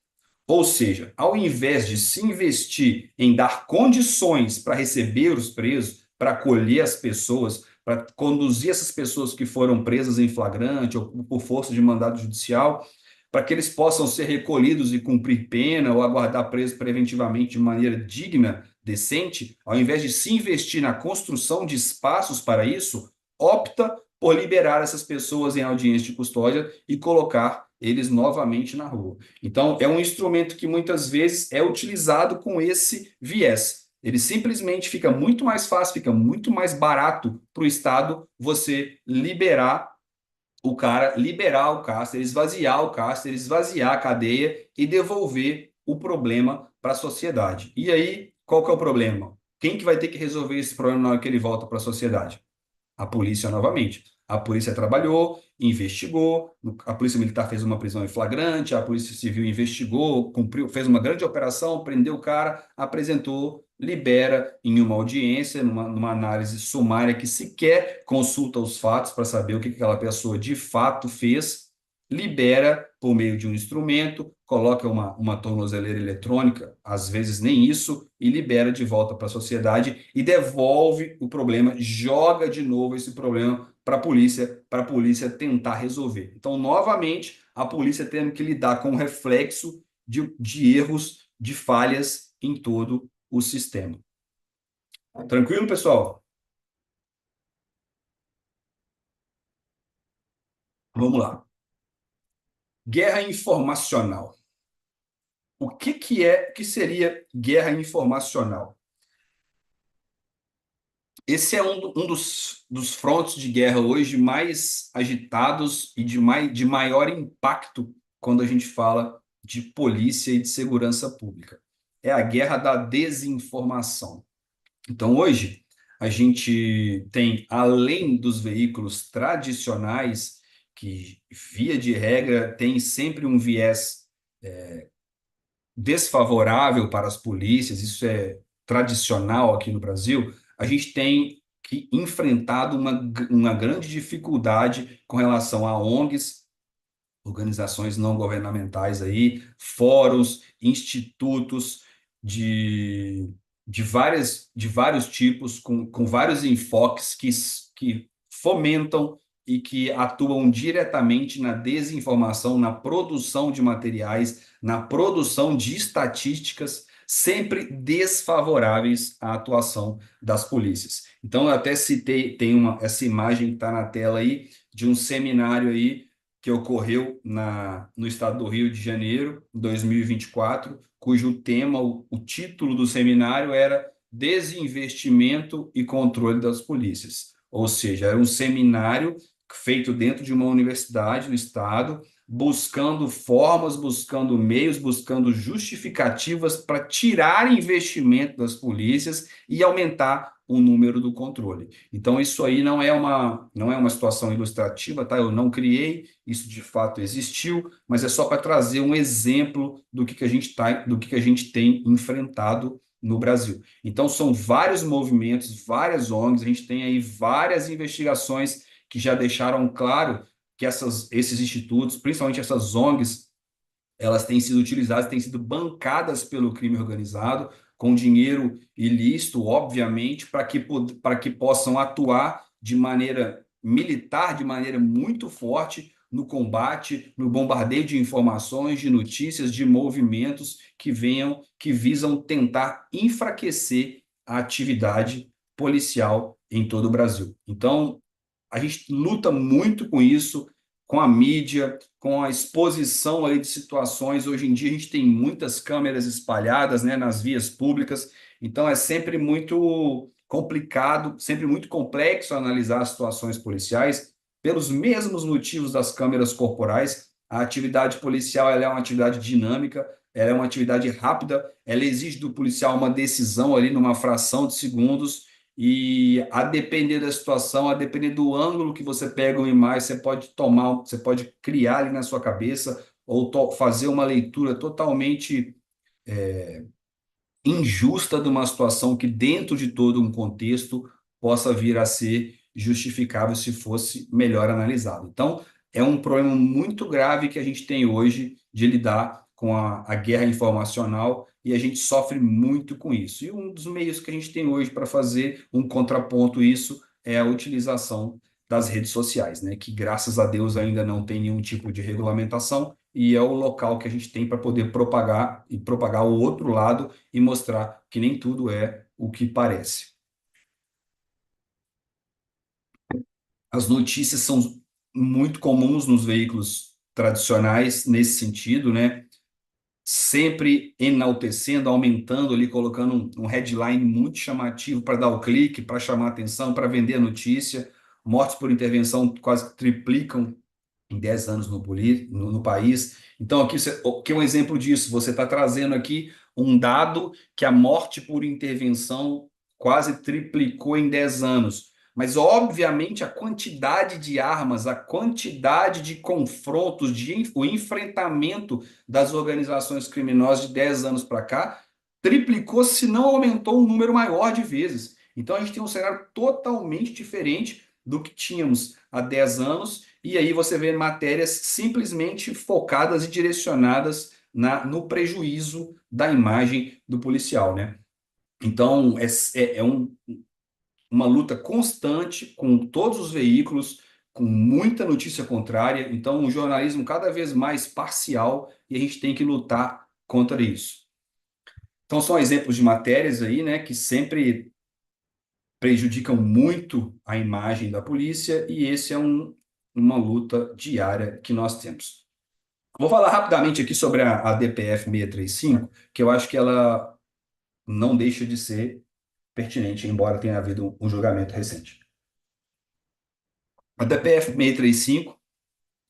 Ou seja, ao invés de se investir em dar condições para receber os presos, para acolher as pessoas, para conduzir essas pessoas que foram presas em flagrante ou por força de mandado judicial, para que eles possam ser recolhidos e cumprir pena ou aguardar preso preventivamente de maneira digna, decente, ao invés de se investir na construção de espaços para isso, opta por liberar essas pessoas em audiência de custódia e colocar eles novamente na rua. Então, é um instrumento que muitas vezes é utilizado com esse viés. Ele simplesmente fica muito mais fácil, fica muito mais barato para o Estado você liberar o cara, liberar o cárcere, esvaziar o cárcere, esvaziar a cadeia e devolver o problema para a sociedade. E aí, qual que é o problema? Quem que vai ter que resolver esse problema na hora que ele volta para a sociedade? A polícia novamente. A polícia trabalhou, investigou, a polícia militar fez uma prisão em flagrante, a polícia civil investigou, cumpriu, fez uma grande operação, prendeu o cara, apresentou, libera em uma audiência, numa análise sumária que sequer consulta os fatos para saber o que aquela pessoa de fato fez, libera por meio de um instrumento, coloca uma tornozeleira eletrônica, às vezes nem isso, e libera de volta para a sociedade e devolve o problema, joga de novo esse problema para a polícia tentar resolver. Então, novamente, a polícia tendo que lidar com o reflexo de erros, de falhas em todo o sistema. Tranquilo, pessoal? Vamos lá. Guerra informacional. O que seria guerra informacional? Esse é um dos frontes de guerra hoje mais agitados e de maior impacto quando a gente fala de polícia e de segurança pública. É a guerra da desinformação. Então, hoje, a gente tem, além dos veículos tradicionais, que, via de regra, tem sempre um viés desfavorável para as polícias, isso é tradicional aqui no Brasil, a gente tem que enfrentado uma grande dificuldade com relação a ONGs organizações não governamentais aí, fóruns, institutos de, de vários tipos, com vários enfoques que fomentam e que atuam diretamente na desinformação, na produção de materiais, na produção de estatísticas, sempre desfavoráveis à atuação das polícias. Então, eu até citei, essa imagem que está na tela aí, de um seminário aí que ocorreu no estado do Rio de Janeiro, em 2024, cujo tema, o título do seminário era Desinvestimento e Controle das Polícias. Ou seja, era um seminário feito dentro de uma universidade no estado, buscando formas, buscando meios, buscando justificativas para tirar investimento das polícias e aumentar o número do controle. Então, isso aí não é uma situação ilustrativa, tá? Eu não criei, isso de fato existiu, mas é só para trazer um exemplo do que a gente do que a gente tem enfrentado no Brasil. Então, são vários movimentos, várias ONGs, a gente tem aí várias investigações que já deixaram claro que esses institutos, principalmente essas ONGs, elas têm sido utilizadas, têm sido bancadas pelo crime organizado, com dinheiro ilícito, obviamente, para que possam atuar de maneira militar, de maneira muito forte no combate, no bombardeio de informações, de notícias, de movimentos que visam tentar enfraquecer a atividade policial em todo o Brasil. Então, a gente luta muito com isso, com a mídia, com a exposição ali de situações. Hoje em dia a gente tem muitas câmeras espalhadas, né, nas vias públicas, então é sempre muito complicado, sempre muito complexo analisar as situações policiais pelos mesmos motivos das câmeras corporais. A atividade policial ela é uma atividade dinâmica, ela é uma atividade rápida, ela exige do policial uma decisão ali numa fração de segundos, e a depender da situação, a depender do ângulo que você pega uma imagem, você pode criar ali na sua cabeça ou fazer uma leitura totalmente injusta de uma situação que, dentro de todo um contexto, possa vir a ser justificável se fosse melhor analisado. Então, é um problema muito grave que a gente tem hoje de lidar com a guerra informacional e a gente sofre muito com isso. E um dos meios que a gente tem hoje para fazer um contraponto a isso é a utilização das redes sociais, né? Que graças a Deus ainda não tem nenhum tipo de regulamentação e é o local que a gente tem para poder propagar e propagar o outro lado e mostrar que nem tudo é o que parece. As notícias são muito comuns nos veículos tradicionais nesse sentido, né? Sempre enaltecendo, aumentando ali, colocando um headline muito chamativo para dar o clique, para chamar a atenção, para vender a notícia. Mortes por intervenção quase triplicam em 10 anos no país. Então, aqui é um exemplo disso. Você está trazendo aqui um dado que a morte por intervenção quase triplicou em 10 anos. Mas, obviamente, a quantidade de armas, a quantidade de confrontos, o enfrentamento das organizações criminosas de 10 anos para cá, triplicou, se não aumentou um número maior de vezes. Então, a gente tem um cenário totalmente diferente do que tínhamos há 10 anos, e aí você vê matérias simplesmente focadas e direcionadas no prejuízo da imagem do policial, né? Então, uma luta constante com todos os veículos, com muita notícia contrária. Então, um jornalismo cada vez mais parcial e a gente tem que lutar contra isso. Então, são exemplos de matérias aí, né, que sempre prejudicam muito a imagem da polícia e esse é uma luta diária que nós temos. Vou falar rapidamente aqui sobre a DPF 635, que eu acho que ela não deixa de ser pertinente, embora tenha havido um julgamento recente. A DPF 635,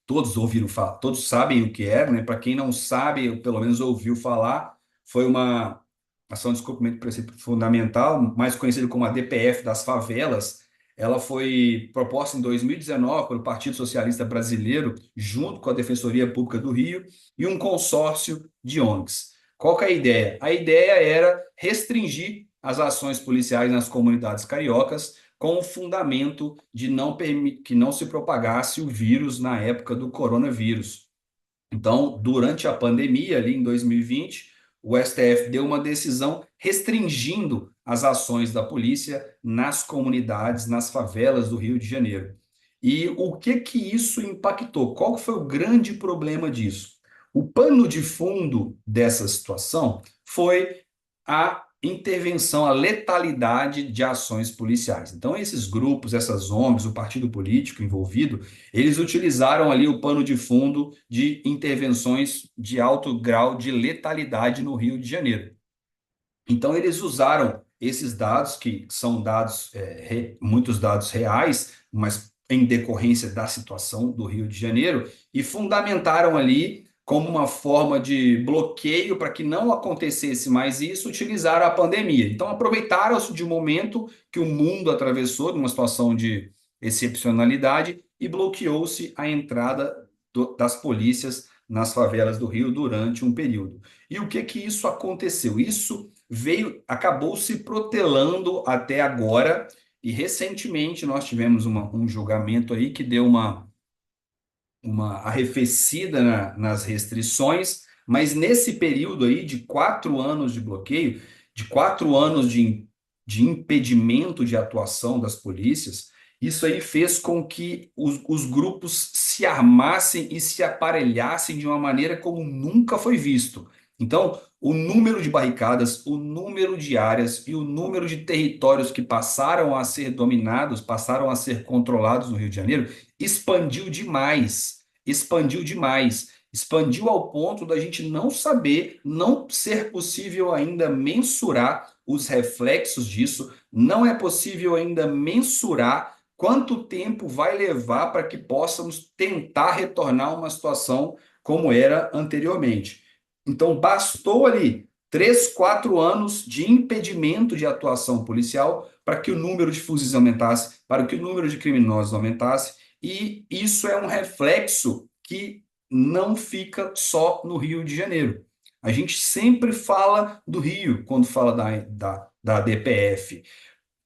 todos ouviram falar, todos sabem o que é, né? Para quem não sabe, ou pelo menos ouviu falar, foi uma ação de descumprimento de princípio fundamental, mais conhecida como a DPF das favelas. Ela foi proposta em 2019 pelo Partido Socialista Brasileiro, junto com a Defensoria Pública do Rio e um consórcio de ONGs. Qual que é a ideia? A ideia era restringir as ações policiais nas comunidades cariocas com o fundamento de que não se propagasse o vírus na época do coronavírus. Então, durante a pandemia, ali em 2020, o STF deu uma decisão restringindo as ações da polícia nas comunidades, nas favelas do Rio de Janeiro. E o que que isso impactou? Qual foi o grande problema disso? O pano de fundo dessa situação foi a intervenção, a letalidade de ações policiais. Então, esses grupos, essas ONGs, o partido político envolvido, eles utilizaram ali o pano de fundo de intervenções de alto grau de letalidade no Rio de Janeiro. Então, eles usaram esses dados, que são dados, muitos dados reais, mas em decorrência da situação do Rio de Janeiro, e fundamentaram ali como uma forma de bloqueio para que não acontecesse mais isso, utilizaram a pandemia. Então, aproveitaram-se de um momento que o mundo atravessou, de uma situação de excepcionalidade, e bloqueou-se a entrada das polícias nas favelas do Rio durante um período. E o que que isso aconteceu? Isso veio, acabou se protelando até agora, e recentemente nós tivemos um julgamento aí que deu uma arrefecida nas restrições, mas nesse período aí de 4 anos de bloqueio, de 4 anos de impedimento de atuação das polícias, isso aí fez com que os grupos se armassem e se aparelhassem de uma maneira como nunca foi visto. Então, o número de barricadas, o número de áreas e o número de territórios que passaram a ser dominados, passaram a ser controlados no Rio de Janeiro, expandiu demais, expandiu demais, expandiu ao ponto da gente não saber, não ser possível ainda mensurar os reflexos disso, não é possível ainda mensurar quanto tempo vai levar para que possamos tentar retornar a uma situação como era anteriormente. Então, bastou ali 3, 4 anos de impedimento de atuação policial para que o número de fuzis aumentasse, para que o número de criminosos aumentasse, e isso é um reflexo que não fica só no Rio de Janeiro. A gente sempre fala do Rio quando fala da DPF.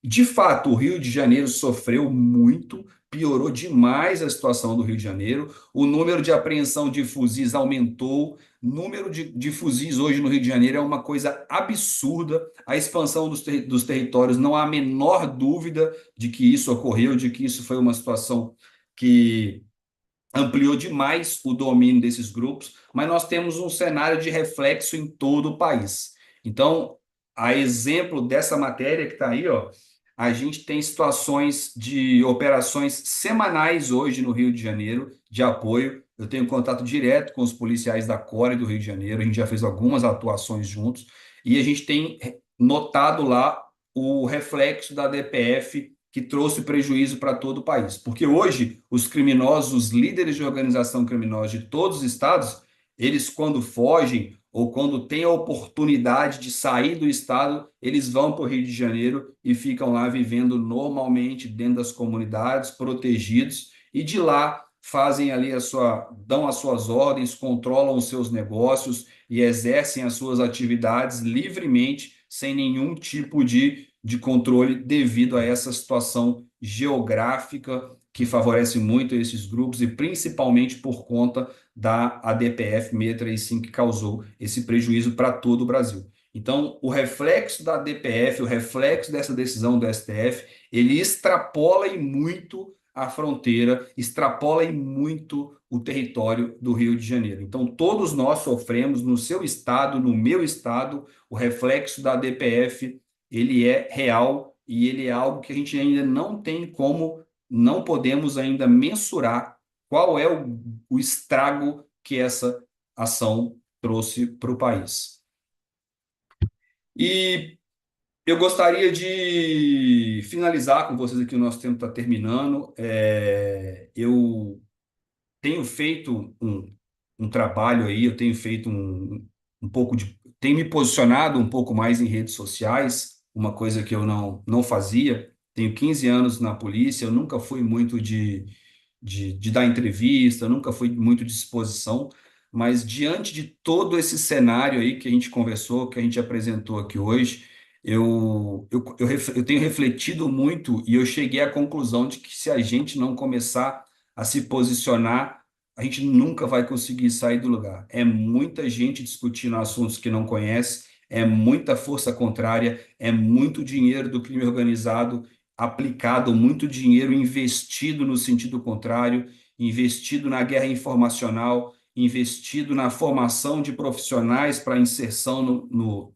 De fato, o Rio de Janeiro sofreu muito, piorou demais a situação do Rio de Janeiro. O número de apreensão de fuzis aumentou. O número de fuzis hoje no Rio de Janeiro é uma coisa absurda. A expansão dos territórios, não há a menor dúvida de que isso ocorreu, de que isso foi uma situação que ampliou demais o domínio desses grupos, mas nós temos um cenário de reflexo em todo o país. Então, a exemplo dessa matéria que está aí, ó, a gente tem situações de operações semanais hoje no Rio de Janeiro de apoio. Eu tenho contato direto com os policiais da CORE do Rio de Janeiro, a gente já fez algumas atuações juntos, e a gente tem notado lá o reflexo da DPF que trouxe prejuízo para todo o país. Porque hoje, os criminosos, os líderes de organização criminosa de todos os estados, eles, quando fogem ou quando têm a oportunidade de sair do estado, eles vão para o Rio de Janeiro e ficam lá vivendo normalmente dentro das comunidades, protegidos, e de lá fazem ali dão as suas ordens, controlam os seus negócios e exercem as suas atividades livremente, sem nenhum tipo de controle devido a essa situação geográfica que favorece muito esses grupos e principalmente por conta da ADPF 635 que causou esse prejuízo para todo o Brasil. Então, o reflexo da ADPF, o reflexo dessa decisão do STF, ele extrapola em muito a fronteira, extrapola em muito o território do Rio de Janeiro. Então, todos nós sofremos no seu estado, no meu estado, o reflexo da ADPF ele é real e ele é algo que a gente ainda não tem como, não podemos ainda mensurar qual é o estrago que essa ação trouxe para o país. E eu gostaria de finalizar com vocês aqui, o nosso tempo está terminando. Eu tenho feito um trabalho aí, eu tenho feito um pouco de. Tenho me posicionado um pouco mais em redes sociais, uma coisa que eu não fazia. Tenho 15 anos na polícia, eu nunca fui muito de dar entrevista, nunca fui muito de exposição, mas diante de todo esse cenário aí que a gente conversou, que a gente apresentou aqui hoje, eu tenho refletido muito e eu cheguei à conclusão de que se a gente não começar a se posicionar a gente nunca vai conseguir sair do lugar. É muita gente discutindo assuntos que não conhece, é muita força contrária, é muito dinheiro do crime organizado aplicado, muito dinheiro investido no sentido contrário, investido na guerra informacional, investido na formação de profissionais para inserção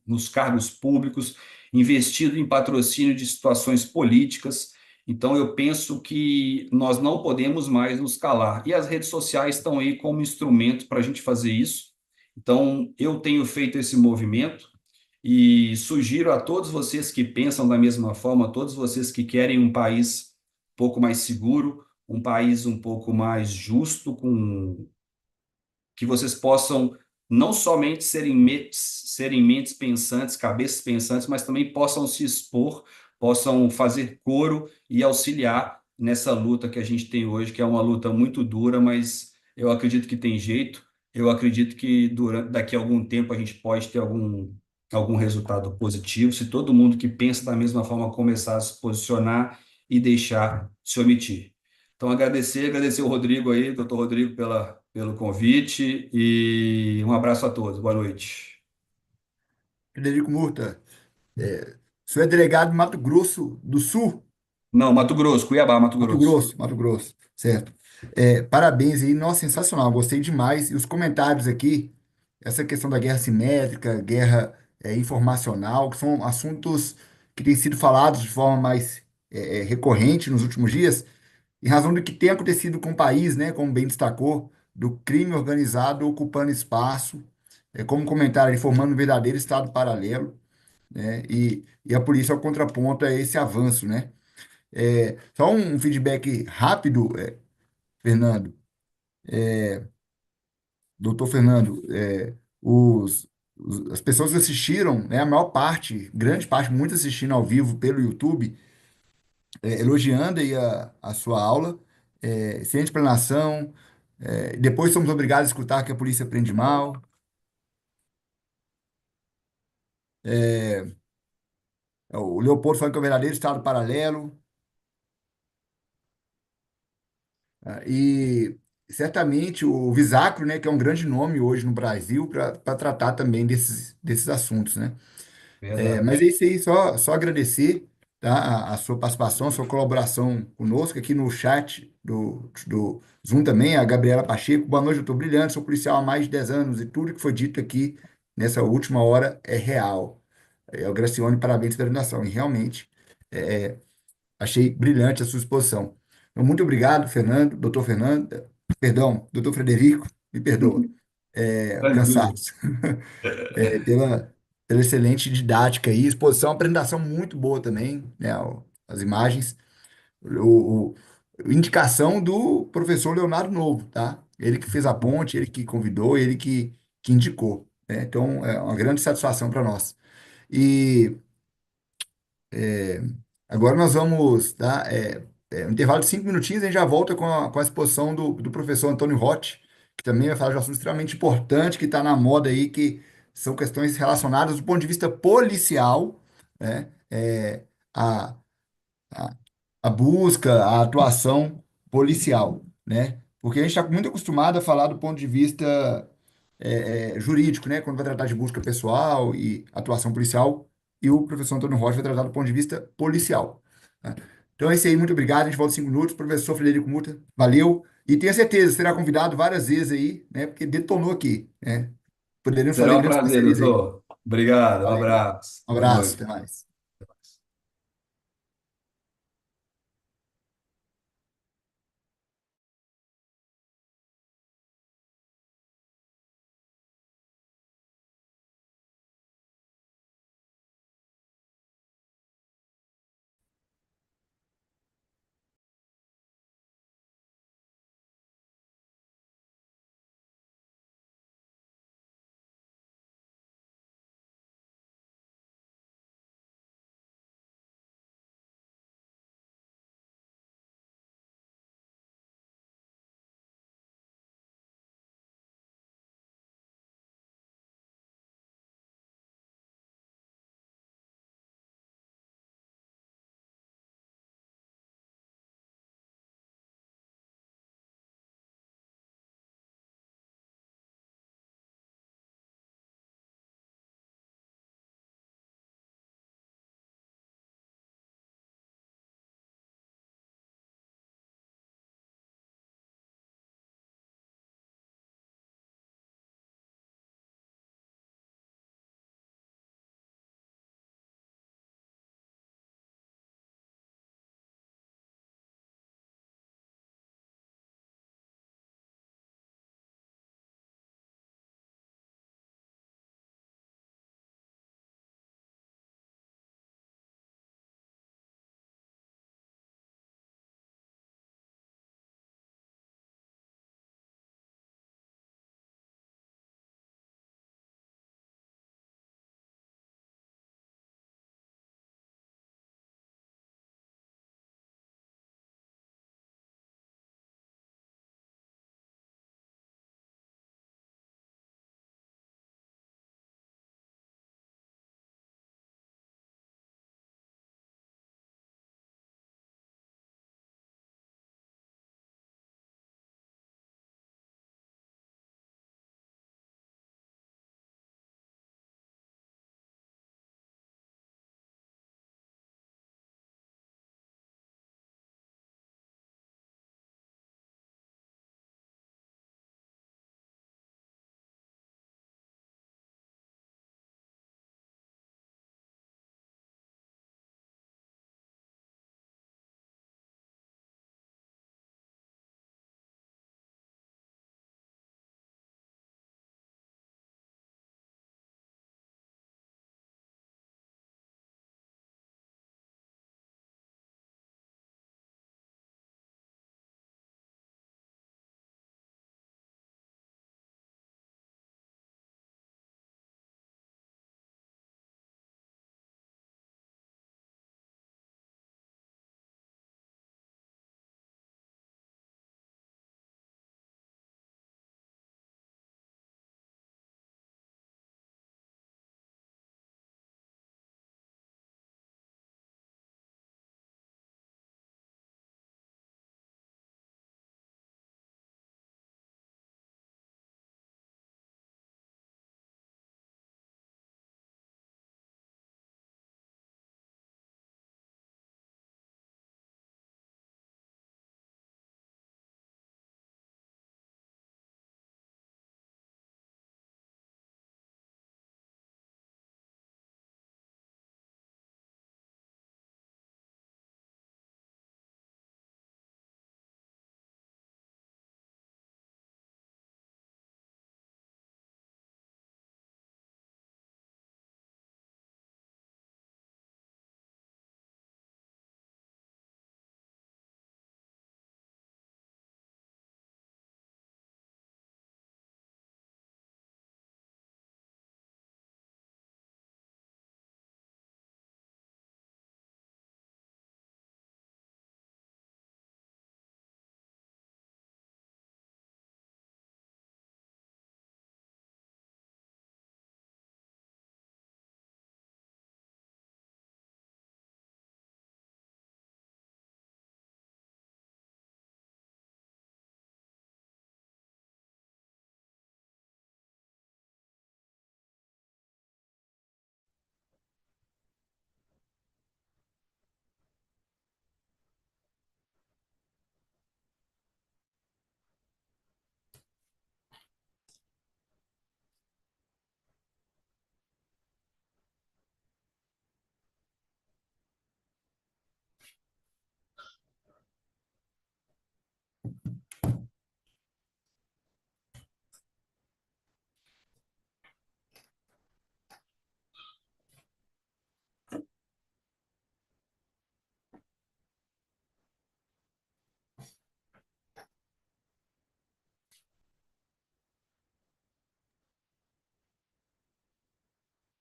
nos cargos públicos, investido em patrocínio de situações políticas. Então, eu penso que nós não podemos mais nos calar. E as redes sociais estão aí como instrumento para a gente fazer isso. Então, eu tenho feito esse movimento e sugiro a todos vocês que pensam da mesma forma, todos vocês que querem um país um pouco mais seguro, um país um pouco mais justo, com que vocês possam não somente serem mentes pensantes, cabeças pensantes, mas também possam se expor, possam fazer coro e auxiliar nessa luta que a gente tem hoje, que é uma luta muito dura, mas eu acredito que tem jeito. Eu acredito que daqui a algum tempo a gente pode ter algum resultado positivo, se todo mundo que pensa da mesma forma começar a se posicionar e deixar de se omitir. Então, agradecer o Rodrigo aí, doutor Rodrigo, pelo convite e um abraço a todos. Boa noite.
Frederico Murta, o senhor é delegado de Mato Grosso do Sul?
Não, Mato Grosso, Cuiabá, Mato Grosso.
Mato Grosso, certo. Parabéns aí, nossa, sensacional, gostei demais. E os comentários aqui, essa questão da guerra simétrica, guerra informacional, que são assuntos que têm sido falados de forma mais recorrente nos últimos dias, em razão do que tem acontecido com o país, né, como bem destacou, do crime organizado ocupando espaço, como comentário, ele formando um verdadeiro estado paralelo, né, e a polícia ao contraponto a esse avanço, né. Só um feedback rápido, Fernando, doutor Fernando, as pessoas que assistiram, né, a maior parte, grande parte, muitas assistindo ao vivo pelo YouTube, elogiando aí a sua aula, excelente explanação, depois somos obrigados a escutar que a polícia prende mal, o Leopoldo falando que é o verdadeiro estado paralelo, e certamente o Visacro, né, que é um grande nome hoje no Brasil para tratar também desses assuntos, né? Mas é
Verdade.
isso aí, só agradecer, tá, a sua participação, a sua colaboração conosco aqui no chat do Zoom também, a Gabriela Pacheco. Boa noite, doutor Brilhante, sou policial há mais de 10 anos e tudo que foi dito aqui nessa última hora é real. O Gracione, parabéns pela apresentação. E realmente, é, achei brilhante a sua exposição. Então, muito obrigado, Fernando, doutor Fernando, perdão, doutor Frederico, me perdoa, o
Tranquilo.
cansaço. Pela excelente didática aí, exposição, apresentação muito boa também, né? As imagens, o, indicação do professor Leonardo Novo, tá? Ele que fez a ponte, ele que convidou, ele que indicou, né? Então, é uma grande satisfação para nós. E agora nós vamos dar um intervalo de 5 minutinhos, a gente já volta com a exposição do professor Antônio Rotti, que também vai falar de um assunto extremamente importante, que está na moda aí, que são questões relacionadas do ponto de vista policial, né? A, a, a busca, a atuação policial, né? Porque a gente está muito acostumado a falar do ponto de vista jurídico, né? Quando vai tratar de busca pessoal e atuação policial, e o professor Antônio Rocha vai tratar do ponto de vista policial, né? Então é isso aí, muito obrigado. A gente volta em 5 minutos. Professor Frederico Muta, valeu. E tenha certeza, será convidado várias vezes aí, né? Porque detonou aqui, né? Poderíamos fazer
Será um
grandes
prazer,
parcerias aí.
doutor. Obrigado, um
Valeu.
abraço.
Um
Boa
abraço,
noite.
até mais.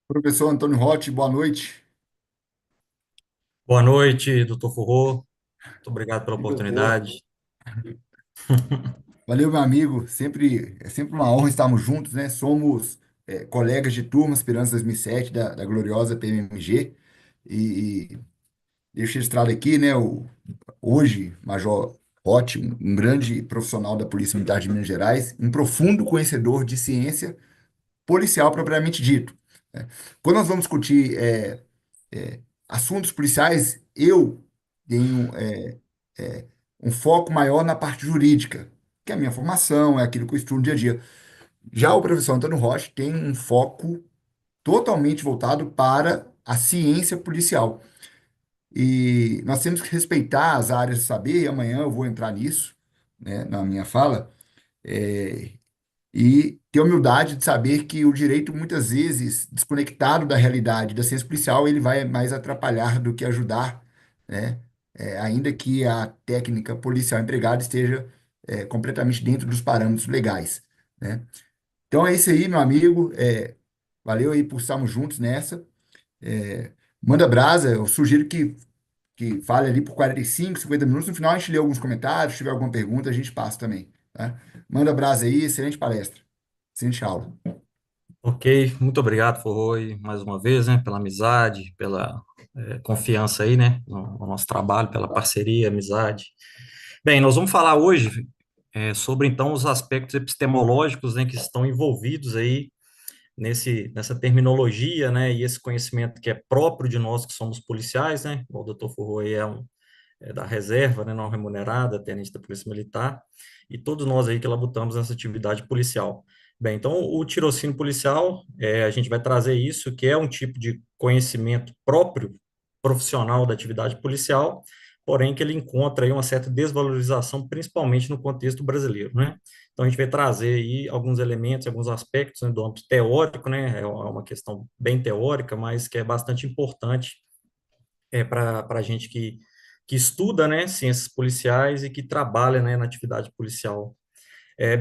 Professor Antônio Rotti, boa noite.
Boa noite, doutor Forró. Muito obrigado pela
E doutor,
oportunidade.
valeu, meu amigo. É sempre uma honra estarmos juntos, né? Somos colegas de turma, aspirantes 2007 da gloriosa PMMG. E deixo registrado aqui, né? Hoje, Major Rotti, um grande profissional da Polícia Militar de Minas Gerais, um profundo conhecedor de ciência policial propriamente dito, né? Quando nós vamos discutir assuntos policiais, eu tenho um foco maior na parte jurídica, que é a minha formação, é aquilo que eu estudo no dia a dia. Já o professor Antônio Rocha tem um foco totalmente voltado para a ciência policial. E nós temos que respeitar as áreas de saber, e amanhã eu vou entrar nisso, né, na minha fala, é, e ter humildade de saber que o direito, muitas vezes, desconectado da realidade da ciência policial, ele vai mais atrapalhar do que ajudar, né? Ainda que a técnica policial empregada esteja completamente dentro dos parâmetros legais, né? Então é isso aí, meu amigo. Valeu aí por estarmos juntos nessa. É, manda brasa, eu sugiro que fale ali por 45, 50 minutos. No final a gente lê alguns comentários, se tiver alguma pergunta, a gente passa também, tá? Manda brasa aí, excelente palestra. Excelente aula.
Ok, muito obrigado, Forró, e mais uma vez, né, pela amizade, pela confiança aí, né, no nosso trabalho, pela parceria, amizade. Bem, nós vamos falar hoje sobre, então, os aspectos epistemológicos, né, que estão envolvidos aí nessa terminologia, né, e esse conhecimento que é próprio de nós que somos policiais, né, o doutor Forró aí é da reserva, né, não remunerada, tenente da Polícia Militar, e todos nós aí que labutamos nessa atividade policial. Bem, então o tirocínio policial, a gente vai trazer isso, que é um tipo de conhecimento próprio, profissional da atividade policial, porém que ele encontra aí uma certa desvalorização, principalmente no contexto brasileiro, né? Então a gente vai trazer aí alguns elementos, alguns aspectos, né, do âmbito teórico, né? É uma questão bem teórica, mas que é bastante importante para a gente que estuda, né, ciências policiais e que trabalha, né, na atividade policial.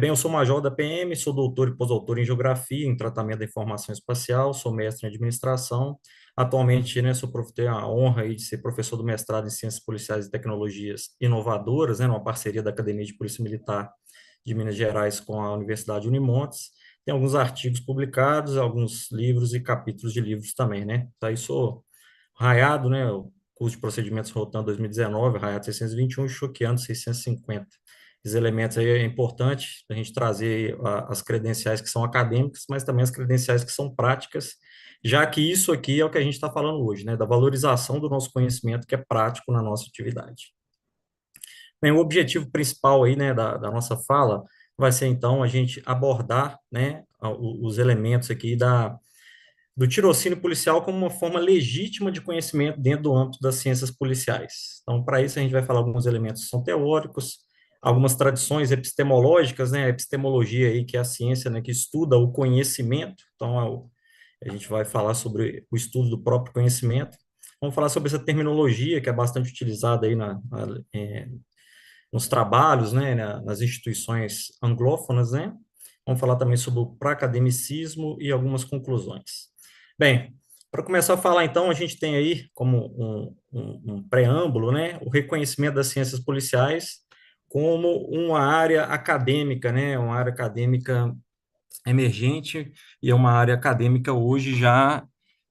Bem, eu sou major da PM, sou doutor e pós-doutor em geografia, em tratamento da informação espacial, sou mestre em administração. Atualmente, né, tenho a honra aí de ser professor do mestrado em ciências policiais e tecnologias inovadoras, né, numa parceria da Academia de Polícia Militar de Minas Gerais com a Universidade Unimontes. Tem alguns artigos publicados, alguns livros e capítulos de livros também, né? Daí sou Raiado, né? O curso de procedimentos Rotan 2019, Raiado 621 e Choqueando 650. Esses elementos aí é importante a gente trazer as credenciais que são acadêmicas, mas também as credenciais que são práticas, já que isso aqui é o que a gente está falando hoje, né? Da valorização do nosso conhecimento que é prático na nossa atividade. Bem, o objetivo principal aí, né, da nossa fala vai ser, então, a gente abordar, né, os elementos aqui do tirocínio policial como uma forma legítima de conhecimento dentro do âmbito das ciências policiais. Então, para isso, a gente vai falar alguns elementos que são teóricos, algumas tradições epistemológicas, né, a epistemologia aí, que é a ciência, né, que estuda o conhecimento, então, a gente vai falar sobre o estudo do próprio conhecimento. Vamos falar sobre essa terminologia que é bastante utilizada aí nos trabalhos, né, nas instituições anglófonas, né? Vamos falar também sobre o pré-academicismo e algumas conclusões. Bem, para começar a falar, então, a gente tem aí como um preâmbulo, né, o reconhecimento das ciências policiais como uma área acadêmica, né, uma área acadêmica emergente e é uma área acadêmica hoje já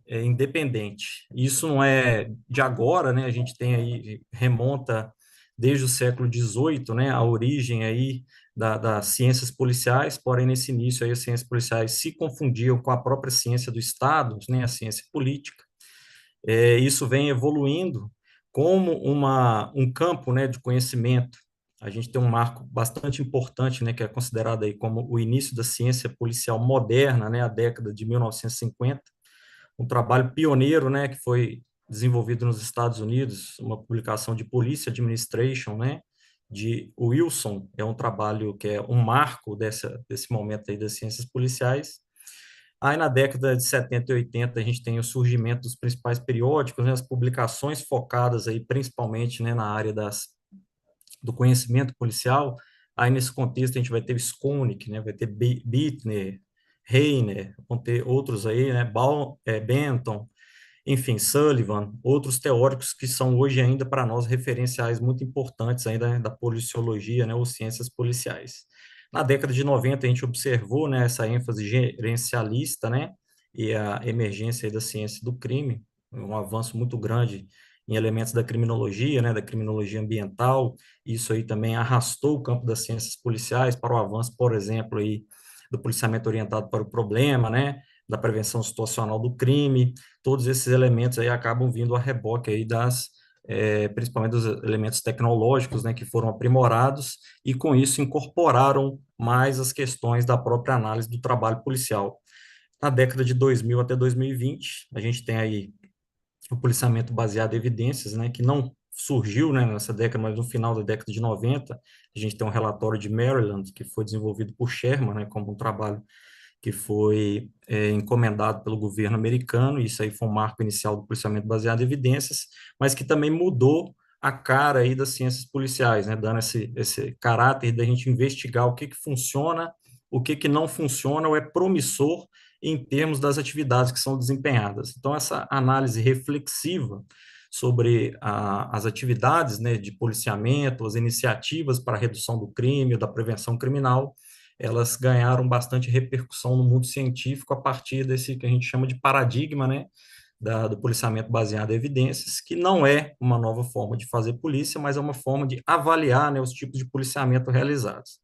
independente. Isso não é de agora, né? A gente tem aí, remonta desde o século XVIII, né? A origem aí das ciências policiais, porém nesse início aí as ciências policiais se confundiam com a própria ciência do Estado, né? A ciência política. Isso vem evoluindo como um campo, né, de conhecimento. A gente tem um marco bastante importante, né, que é considerado aí como o início da ciência policial moderna, né, a década de 1950, um trabalho pioneiro, né, que foi desenvolvido nos Estados Unidos, uma publicação de Police Administration, né, de Wilson, é um trabalho que é um marco desse momento aí das ciências policiais. Aí na década de 70 e 80 a gente tem o surgimento dos principais periódicos, né, as publicações focadas aí principalmente, né, na área do conhecimento policial. Aí nesse contexto a gente vai ter Skolnick, né, vai ter Bittner, Reiner, vão ter outros aí, né? Benton, enfim, Sullivan, outros teóricos que são hoje ainda para nós referenciais muito importantes ainda, né, da policiologia, né, ou ciências policiais. Na década de 90 a gente observou, né, essa ênfase gerencialista, né, e a emergência aí da ciência do crime, um avanço muito grande em elementos da criminologia, né, da criminologia ambiental. Isso aí também arrastou o campo das ciências policiais para o avanço, por exemplo, aí do policiamento orientado para o problema, né, da prevenção situacional do crime. Todos esses elementos aí acabam vindo a reboque aí principalmente dos elementos tecnológicos, né, que foram aprimorados e com isso incorporaram mais as questões da própria análise do trabalho policial. Na década de 2000 até 2020, a gente tem aí o policiamento baseado em evidências, né, que não surgiu, né, nessa década, mas no final da década de 90, a gente tem um relatório de Maryland, que foi desenvolvido por Sherman, né, como um trabalho que foi encomendado pelo governo americano, e isso aí foi um marco inicial do policiamento baseado em evidências, mas que também mudou a cara aí das ciências policiais, né, dando esse caráter da gente investigar o que que funciona, o que que não funciona ou é promissor em termos das atividades que são desempenhadas. Então, essa análise reflexiva sobre as atividades, né, de policiamento, as iniciativas para a redução do crime, da prevenção criminal, elas ganharam bastante repercussão no mundo científico a partir desse que a gente chama de paradigma, né, do policiamento baseado em evidências, que não é uma nova forma de fazer polícia, mas é uma forma de avaliar, né, os tipos de policiamento realizados.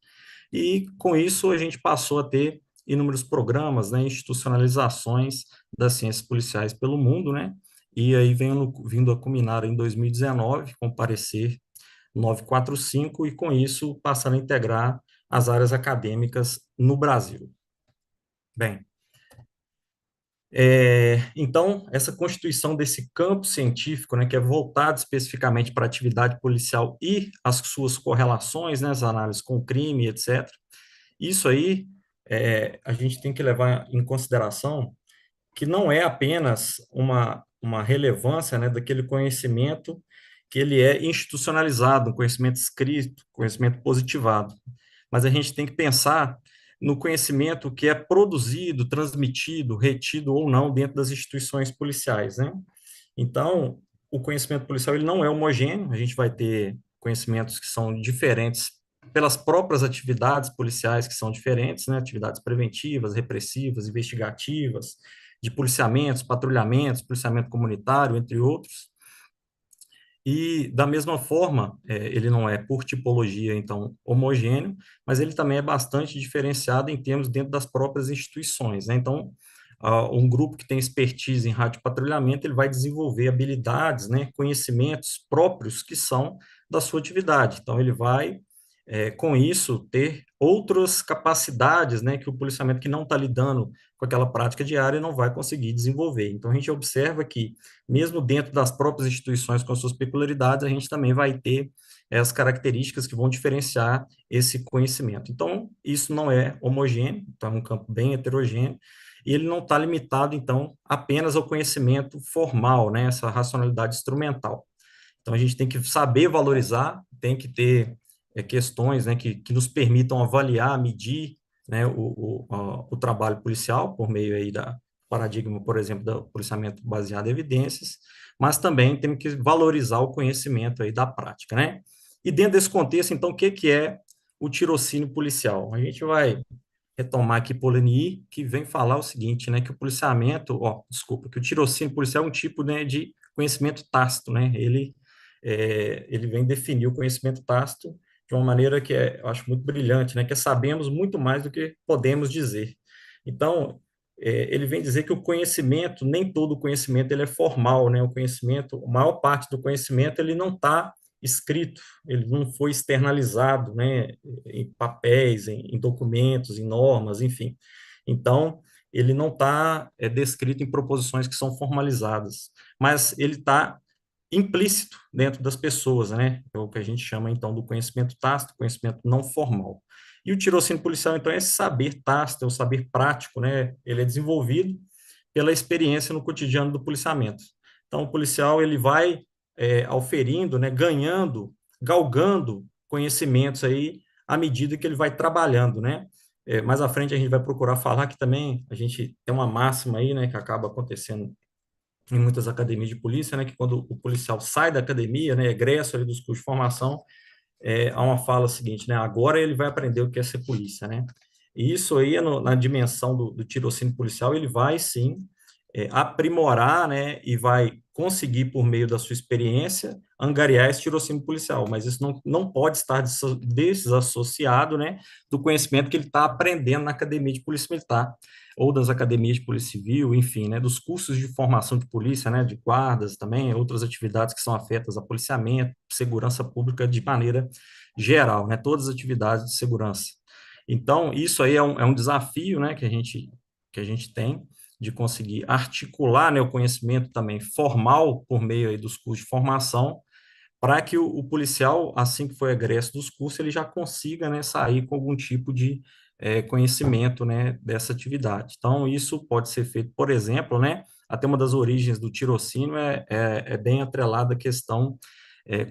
E com isso a gente passou a ter inúmeros programas, né, institucionalizações das ciências policiais pelo mundo, né, e aí vindo a culminar em 2019 com o parecer 945 e com isso passando a integrar as áreas acadêmicas no Brasil. Bem, então, essa constituição desse campo científico, né, que é voltado especificamente para a atividade policial e as suas correlações, né, as análises com o crime, etc., isso aí a gente tem que levar em consideração que não é apenas uma relevância, né, daquele conhecimento que ele é institucionalizado, um conhecimento escrito, conhecimento positivado, mas a gente tem que pensar no conhecimento que é produzido, transmitido, retido ou não dentro das instituições policiais, né? Então, o conhecimento policial ele não é homogêneo, a gente vai ter conhecimentos que são diferentes pelas próprias atividades policiais que são diferentes, né? Atividades preventivas, repressivas, investigativas, de policiamentos, patrulhamentos, policiamento comunitário, entre outros. E, da mesma forma, ele não é, por tipologia, então, homogêneo, mas ele também é bastante diferenciado em termos dentro das próprias instituições, né? Então, um grupo que tem expertise em radiopatrulhamento, ele vai desenvolver habilidades, né, conhecimentos próprios que são da sua atividade. Então, ele vai, com isso, ter outras capacidades, né, que o policiamento que não está lidando com aquela prática diária não vai conseguir desenvolver. Então, a gente observa que mesmo dentro das próprias instituições com suas peculiaridades, a gente também vai ter as características que vão diferenciar esse conhecimento. Então, isso não é homogêneo, então é um campo bem heterogêneo, e ele não está limitado, então, apenas ao conhecimento formal, né, essa racionalidade instrumental. Então, a gente tem que saber valorizar, tem que ter questões, né, que nos permitam avaliar, medir, né, o trabalho policial por meio aí da paradigma, por exemplo, do policiamento baseado em evidências, mas também temos que valorizar o conhecimento aí da prática, né? E dentro desse contexto, então, o que que é o tirocínio policial? A gente vai retomar aqui Polanyi, que vem falar o seguinte, né, que o policiamento, desculpa, que o tirocínio policial é um tipo, né, de conhecimento tácito, né? Ele vem definir o conhecimento tácito de uma maneira que eu acho muito brilhante, né? Que é sabemos muito mais do que podemos dizer. Então, ele vem dizer que o conhecimento, nem todo o conhecimento ele é formal, né? O conhecimento, a maior parte do conhecimento, ele não está escrito, ele não foi externalizado, né? Em papéis, em documentos, em normas, enfim. Então, ele não está descrito em proposições que são formalizadas, mas ele está implícito dentro das pessoas, né? É o que a gente chama, então, do conhecimento tácito, conhecimento não formal. E o tirocínio policial, então, é esse saber tácito, é o saber prático, né? Ele é desenvolvido pela experiência no cotidiano do policiamento. Então, o policial, ele vai auferindo, né? Ganhando, galgando conhecimentos aí à medida que ele vai trabalhando, né? Mais à frente a gente vai procurar falar que também a gente tem uma máxima aí, né, que acaba acontecendo em muitas academias de polícia, né, que quando o policial sai da academia, né, egresso ali dos cursos de formação, há uma fala seguinte, né, agora ele vai aprender o que é ser polícia, né? E isso aí, na dimensão do tirocínio policial, ele vai sim aprimorar, né, e vai conseguir, por meio da sua experiência, angariar esse tirocínio policial, mas isso não pode estar desassociado, né, do conhecimento que ele está aprendendo na academia de polícia militar, ou das academias de polícia civil, enfim, né, dos cursos de formação de polícia, né, de guardas também, outras atividades que são afetas a policiamento, segurança pública de maneira geral, né, todas as atividades de segurança. Então, isso aí é um desafio, né, que a gente tem, de conseguir articular, né, o conhecimento também formal por meio aí dos cursos de formação, para que o policial, assim que for egresso dos cursos, ele já consiga, né, sair com algum tipo de conhecimento, né, dessa atividade. Então, isso pode ser feito, por exemplo, né, até uma das origens do tirocínio é bem atrelada à questão,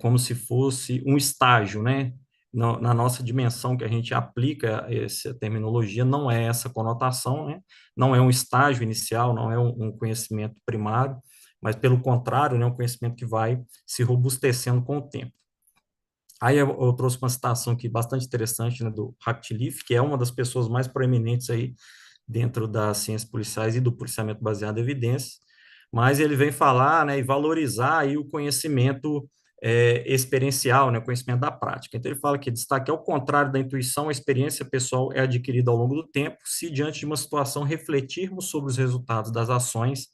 como se fosse um estágio, né? Na nossa dimensão que a gente aplica essa terminologia, não é essa conotação, né? Não é um estágio inicial, não é um conhecimento primário, mas, pelo contrário, né, um conhecimento que vai se robustecendo com o tempo. Aí eu trouxe uma citação aqui bastante interessante, né, do Ratcliffe, que é uma das pessoas mais proeminentes aí dentro das ciências policiais e do policiamento baseado em evidências, mas ele vem falar, né, e valorizar aí o conhecimento experiencial, né, o conhecimento da prática. Então ele fala que destaque ao contrário da intuição, a experiência pessoal é adquirida ao longo do tempo, se diante de uma situação refletirmos sobre os resultados das ações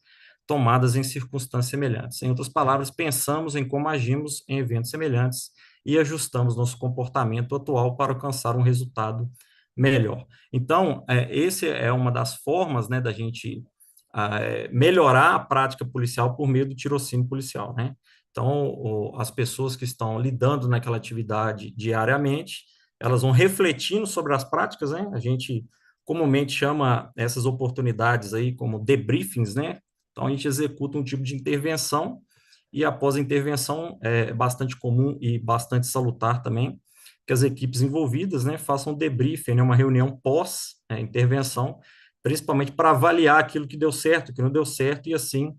tomadas em circunstâncias semelhantes. Em outras palavras, pensamos em como agimos em eventos semelhantes e ajustamos nosso comportamento atual para alcançar um resultado melhor. Então, esse é uma das formas, né, da gente melhorar a prática policial por meio do tirocínio policial, né? Então, as pessoas que estão lidando naquela atividade diariamente, elas vão refletindo sobre as práticas, né? A gente comumente chama essas oportunidades aí como debriefings, né? Então, a gente executa um tipo de intervenção e, após a intervenção, é bastante comum e bastante salutar também que as equipes envolvidas, né, façam um debriefing, né, uma reunião pós-intervenção, principalmente para avaliar aquilo que deu certo, que não deu certo, e assim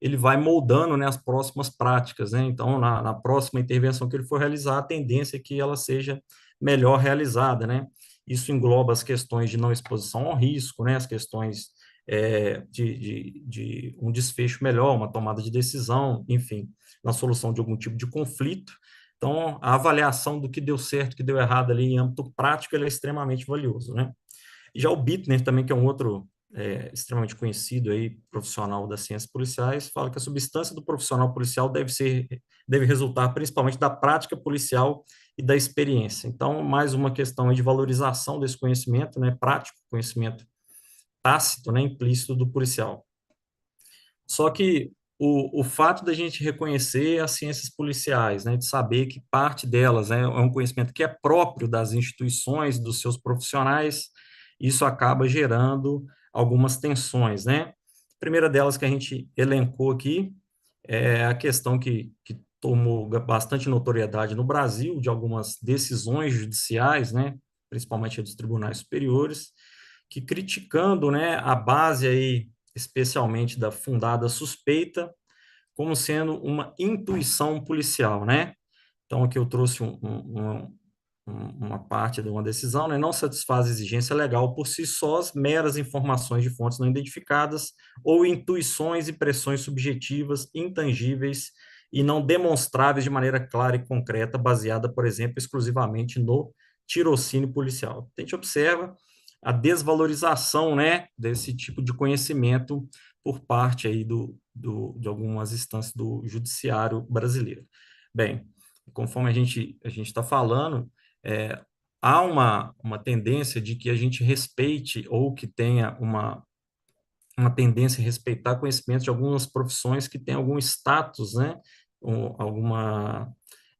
ele vai moldando, né, as próximas práticas, né? Então, na próxima intervenção que ele for realizar, a tendência é que ela seja melhor realizada, né? Isso engloba as questões de não exposição ao risco, né, as questões de um desfecho melhor, uma tomada de decisão, enfim, na solução de algum tipo de conflito. Então, a avaliação do que deu certo, que deu errado ali em âmbito prático, ele é extremamente valioso, né? E já o Bittner também, que é um outro extremamente conhecido aí, profissional das ciências policiais, fala que a substância do profissional policial deve resultar principalmente da prática policial e da experiência. Então, mais uma questão aí de valorização desse conhecimento, né, prático, conhecimento tácito, né, implícito do policial. Só que o fato da gente reconhecer as ciências policiais, né, de saber que parte delas é um conhecimento que é próprio das instituições, dos seus profissionais, isso acaba gerando algumas tensões, né? A primeira delas que a gente elencou aqui é a questão que tomou bastante notoriedade no Brasil, de algumas decisões judiciais, né, principalmente dos tribunais superiores, que criticando, né, a base aí, especialmente da fundada suspeita, como sendo uma intuição policial, né? Então, aqui eu trouxe uma parte de uma decisão, né? Não satisfaz a exigência legal por si sós, meras informações de fontes não identificadas ou intuições e pressões subjetivas, intangíveis e não demonstráveis de maneira clara e concreta, baseada, por exemplo, exclusivamente no tirocínio policial. A gente observa a desvalorização, né, desse tipo de conhecimento por parte aí de algumas instâncias do judiciário brasileiro. Bem, conforme a gente está falando, é, há uma tendência de que a gente respeite ou que tenha uma tendência a respeitar conhecimentos de algumas profissões que têm algum status, né, alguma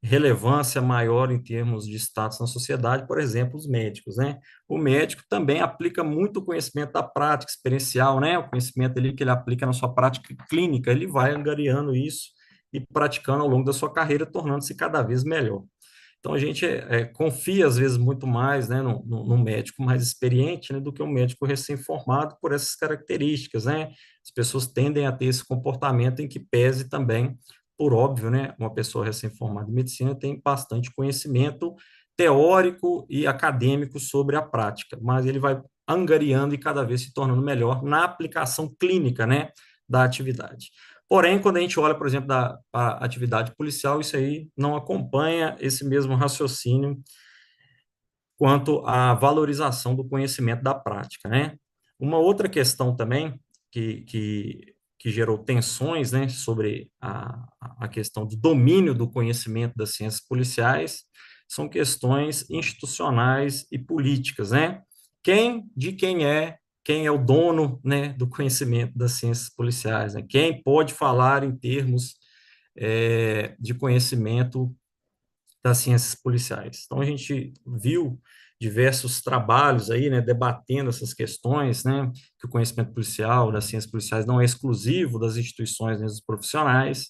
relevância maior em termos de status na sociedade, por exemplo, os médicos, né? O médico também aplica muito o conhecimento da prática experiencial, né? O conhecimento ali que ele aplica na sua prática clínica, ele vai angariando isso e praticando ao longo da sua carreira, tornando-se cada vez melhor. Então, a gente confia, às vezes, muito mais, né, no médico mais experiente, né, do que um médico recém-formado por essas características, né? As pessoas tendem a ter esse comportamento em que pese também, por óbvio, né, uma pessoa recém-formada em medicina tem bastante conhecimento teórico e acadêmico sobre a prática, mas ele vai angariando e cada vez se tornando melhor na aplicação clínica, né, da atividade. Porém, quando a gente olha, por exemplo, da a atividade policial, isso aí não acompanha esse mesmo raciocínio quanto à valorização do conhecimento da prática, né? Uma outra questão também que gerou tensões, né, sobre a questão do domínio do conhecimento das ciências policiais são questões institucionais e políticas, né? Quem é o dono, né, do conhecimento das ciências policiais, né? Quem pode falar em termos de conhecimento das ciências policiais. Então, a gente viu diversos trabalhos aí, né, debatendo essas questões, né, que o conhecimento policial, das ciências policiais, não é exclusivo das instituições nem dos profissionais,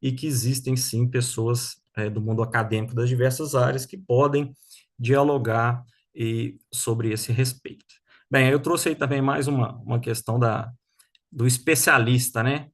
e que existem, sim, pessoas do mundo acadêmico das diversas áreas que podem dialogar sobre esse respeito. Bem, eu trouxe aí também mais uma questão do especialista, né?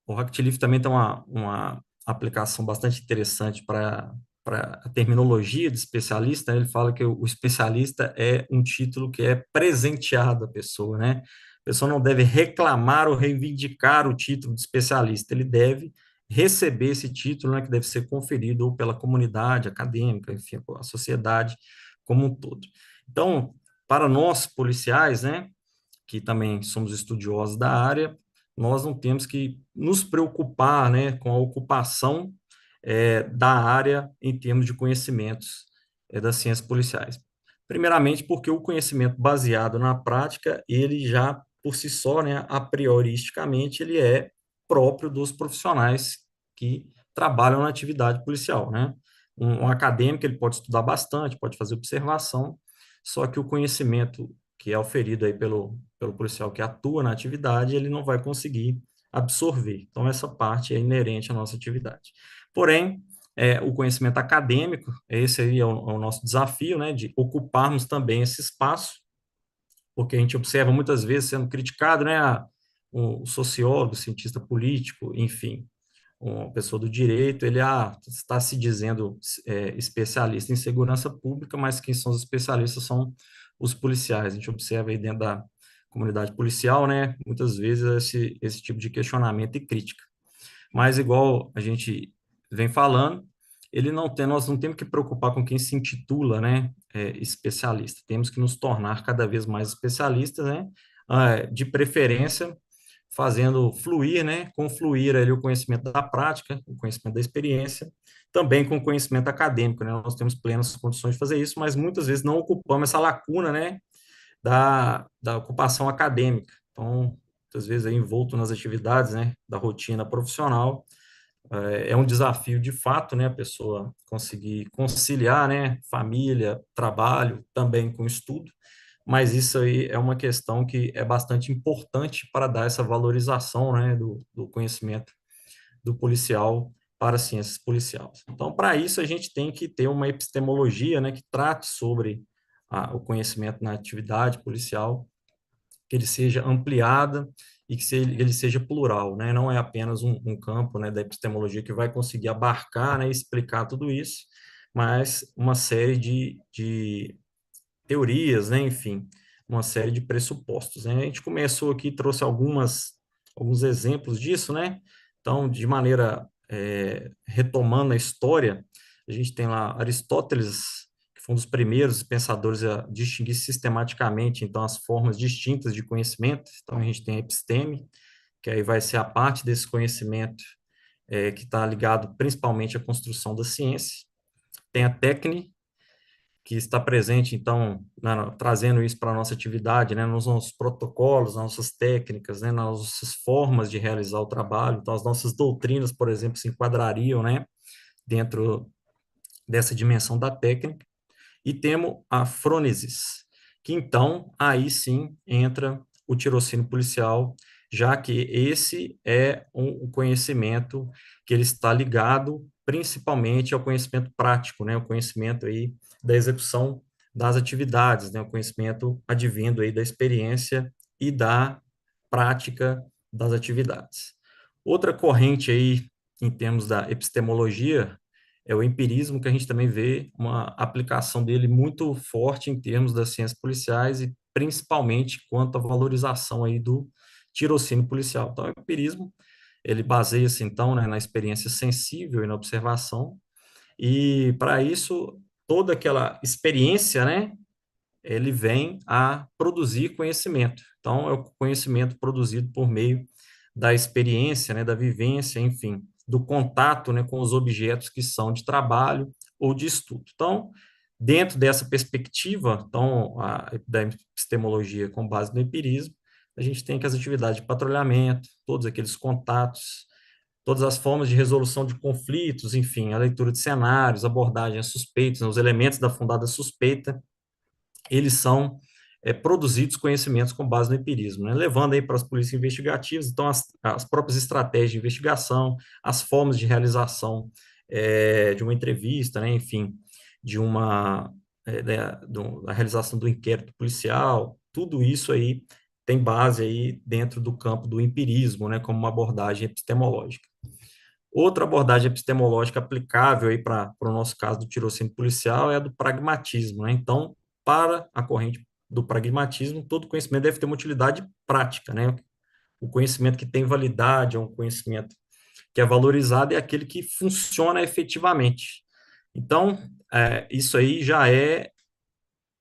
O Hacktileaf também tem uma aplicação bastante interessante para a terminologia de especialista, né? Ele fala que o especialista é um título que é presenteado à pessoa, né? A pessoa não deve reclamar ou reivindicar o título de especialista, ele deve receber esse título, né, que deve ser conferido ou pela comunidade acadêmica, enfim, a sociedade como um todo. Então, para nós policiais, né, que também somos estudiosos da área, nós não temos que nos preocupar, né, com a ocupação da área em termos de conhecimentos das ciências policiais. Primeiramente, porque o conhecimento baseado na prática, ele já, por si só, né, a prioristicamente, ele é próprio dos profissionais que trabalham na atividade policial, né? Um acadêmico, ele pode estudar bastante, pode fazer observação, só que o conhecimento que é oferido aí pelo policial que atua na atividade, ele não vai conseguir absorver. Então, essa parte é inerente à nossa atividade. Porém, o conhecimento acadêmico, esse aí é o nosso desafio, né, de ocuparmos também esse espaço, porque a gente observa muitas vezes sendo criticado, né, o sociólogo, cientista político, enfim, uma pessoa do direito, ele está se dizendo especialista em segurança pública, mas quem são os especialistas são os policiais. A gente observa aí dentro da comunidade policial, né, muitas vezes esse tipo de questionamento e crítica. Mas igual a gente vem falando, nós não temos que preocupar com quem se intitula, né, especialista. Temos que nos tornar cada vez mais especialistas, né, de preferência fazendo fluir, né, confluir ali o conhecimento da prática, o conhecimento da experiência, também com o conhecimento acadêmico, né, nós temos plenas condições de fazer isso, mas muitas vezes não ocupamos essa lacuna, né, da ocupação acadêmica. Então, muitas vezes aí envolto nas atividades, né, da rotina profissional, é um desafio de fato, né, a pessoa conseguir conciliar, né, família, trabalho, também com estudo, mas isso aí é uma questão que é bastante importante para dar essa valorização, né, do conhecimento do policial para as ciências policiais. Então, para isso, a gente tem que ter uma epistemologia, né, que trate sobre o conhecimento na atividade policial, que ele seja ampliada e que ele seja plural, né? Não é apenas um campo, né, da epistemologia que vai conseguir abarcar, né, explicar tudo isso, mas uma série de teorias, né, enfim, uma série de pressupostos, né? A gente começou aqui, trouxe alguns exemplos disso, né? Então, de maneira, retomando a história, a gente tem lá Aristóteles, que foi um dos primeiros pensadores a distinguir sistematicamente, então, as formas distintas de conhecimento. Então, a gente tem a episteme, que aí vai ser a parte desse conhecimento que está ligado principalmente à construção da ciência. Tem a técnica, que está presente, então, trazendo isso para a nossa atividade, né, nos nossos protocolos, nas nossas técnicas, né, nas nossas formas de realizar o trabalho. Então, as nossas doutrinas, por exemplo, se enquadrariam, né, dentro dessa dimensão da técnica. E temos a frônesis, que então, aí sim, entra o tirocínio policial, já que esse é um conhecimento que ele está ligado principalmente ao conhecimento prático, né? O conhecimento aí da execução das atividades, né? O conhecimento advindo aí da experiência e da prática das atividades. Outra corrente aí, em termos da epistemologia, é o empirismo, que a gente também vê uma aplicação dele muito forte em termos das ciências policiais e principalmente quanto à valorização aí do tirocínio policial. Então, o empirismo, ele baseia-se, então, né, na experiência sensível e na observação, e para isso, toda aquela experiência, né, ele vem a produzir conhecimento. Então, é o conhecimento produzido por meio da experiência, né, da vivência, enfim, do contato, né, com os objetos que são de trabalho ou de estudo. Então, dentro dessa perspectiva, então, da epistemologia com base no empirismo, a gente tem que as atividades de patrulhamento, todos aqueles contatos, todas as formas de resolução de conflitos, enfim, a leitura de cenários, abordagem a suspeitos, né, os elementos da fundada suspeita, eles são produzidos conhecimentos com base no empirismo, né? Levando aí para as polícias investigativas, então as próprias estratégias de investigação, as formas de realização de uma entrevista, né? Enfim, de uma da realização do inquérito policial, tudo isso aí tem base aí dentro do campo do empirismo, né? Como uma abordagem epistemológica. Outra abordagem epistemológica aplicável aí para o nosso caso do tirocínio policial é a do pragmatismo, né? Então, para a corrente do pragmatismo, todo conhecimento deve ter uma utilidade prática, né? O conhecimento que tem validade, é um conhecimento que é valorizado, é aquele que funciona efetivamente. Então, isso aí já é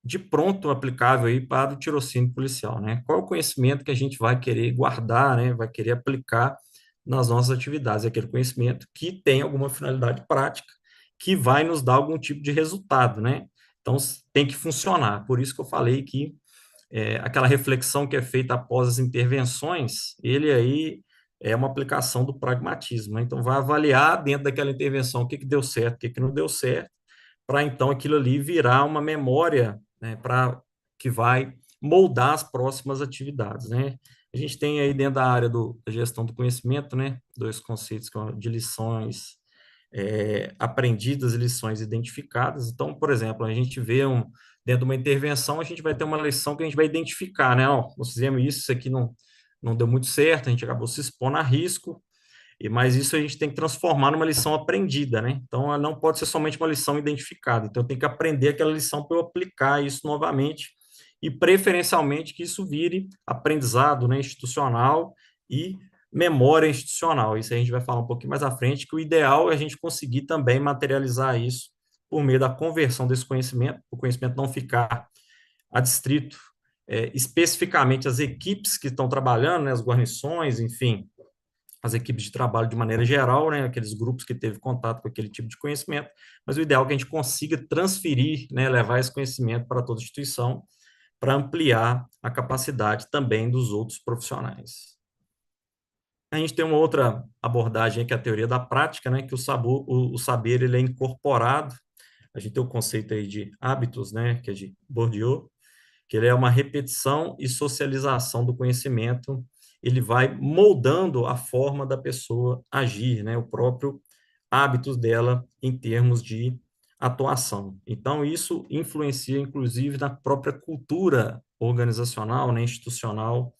de pronto aplicável aí para o tirocínio policial, né? Qual é o conhecimento que a gente vai querer guardar, né? Vai querer aplicar nas nossas atividades, aquele conhecimento que tem alguma finalidade prática, que vai nos dar algum tipo de resultado, né? Então, tem que funcionar. Por isso que eu falei que aquela reflexão que é feita após as intervenções, ele aí é uma aplicação do pragmatismo, né? Então, vai avaliar dentro daquela intervenção o que que deu certo, o que que não deu certo, para então aquilo ali virar uma memória, né, para que vai moldar as próximas atividades, né? A gente tem aí dentro da área da gestão do conhecimento, né, dois conceitos que são de lições aprendidas e lições identificadas. Então, por exemplo, a gente vê dentro de uma intervenção, a gente vai ter uma lição que a gente vai identificar, né? Ó, nós fizemos isso aqui não deu muito certo, a gente acabou se expondo a risco, mas isso a gente tem que transformar numa lição aprendida, né? Então, ela não pode ser somente uma lição identificada. Então, eu tenho que aprender aquela lição para eu aplicar isso novamente e, preferencialmente, que isso vire aprendizado, né, institucional e memória institucional. Isso a gente vai falar um pouquinho mais à frente, que o ideal é a gente conseguir também materializar isso por meio da conversão desse conhecimento, o conhecimento não ficar adstrito especificamente às equipes que estão trabalhando, né, as guarnições, enfim, as equipes de trabalho de maneira geral, né, aqueles grupos que teve contato com aquele tipo de conhecimento, mas o ideal é que a gente consiga transferir, né, levar esse conhecimento para toda a instituição, para ampliar a capacidade também dos outros profissionais. A gente tem uma outra abordagem que é a teoria da prática, né, que o saber ele é incorporado. A gente tem o conceito aí de hábitos, né, que é de Bourdieu, que ele é uma repetição e socialização do conhecimento, ele vai moldando a forma da pessoa agir, né, o próprio hábitos dela em termos de atuação. Então, isso influencia, inclusive, na própria cultura organizacional, né, institucional,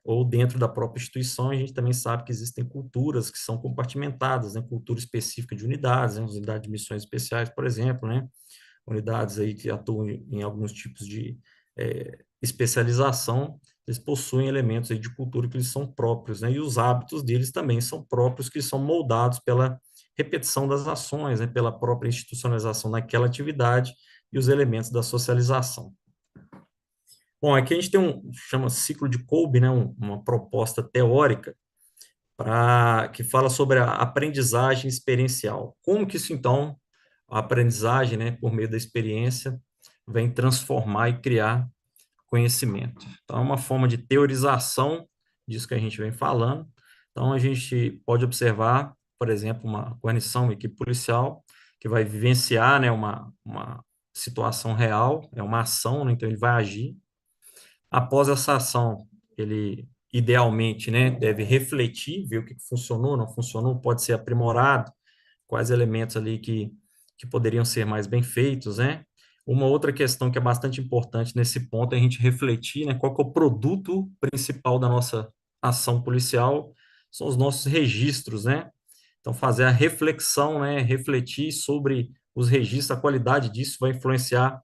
ou dentro da própria instituição. A gente também sabe que existem culturas que são compartimentadas, né, cultura específica de unidades, né, unidades de missões especiais, por exemplo, né, unidades aí que atuam em alguns tipos de especialização, eles possuem elementos aí de cultura que eles são próprios, né? E os hábitos deles também são próprios, que são moldados pela repetição das ações, né? Pela própria institucionalização daquela atividade e os elementos da socialização. Bom, aqui a gente tem chama ciclo de Kolbe, né? Uma proposta teórica que fala sobre a aprendizagem experiencial. Como que isso, então, a aprendizagem, né, por meio da experiência, vem transformar e criar conhecimento. Então, é uma forma de teorização disso que a gente vem falando. Então, a gente pode observar, por exemplo, uma guarnição, uma equipe policial, que vai vivenciar, né, uma situação real, é uma ação, né, então ele vai agir. Após essa ação, ele idealmente, né, deve refletir, ver o que funcionou, não funcionou, pode ser aprimorado, quais elementos ali que poderiam ser mais bem feitos, né? Uma outra questão que é bastante importante nesse ponto é a gente refletir, né, qual que é o produto principal da nossa ação policial, são os nossos registros, né? Então, fazer a reflexão, né, refletir sobre os registros, a qualidade disso vai influenciar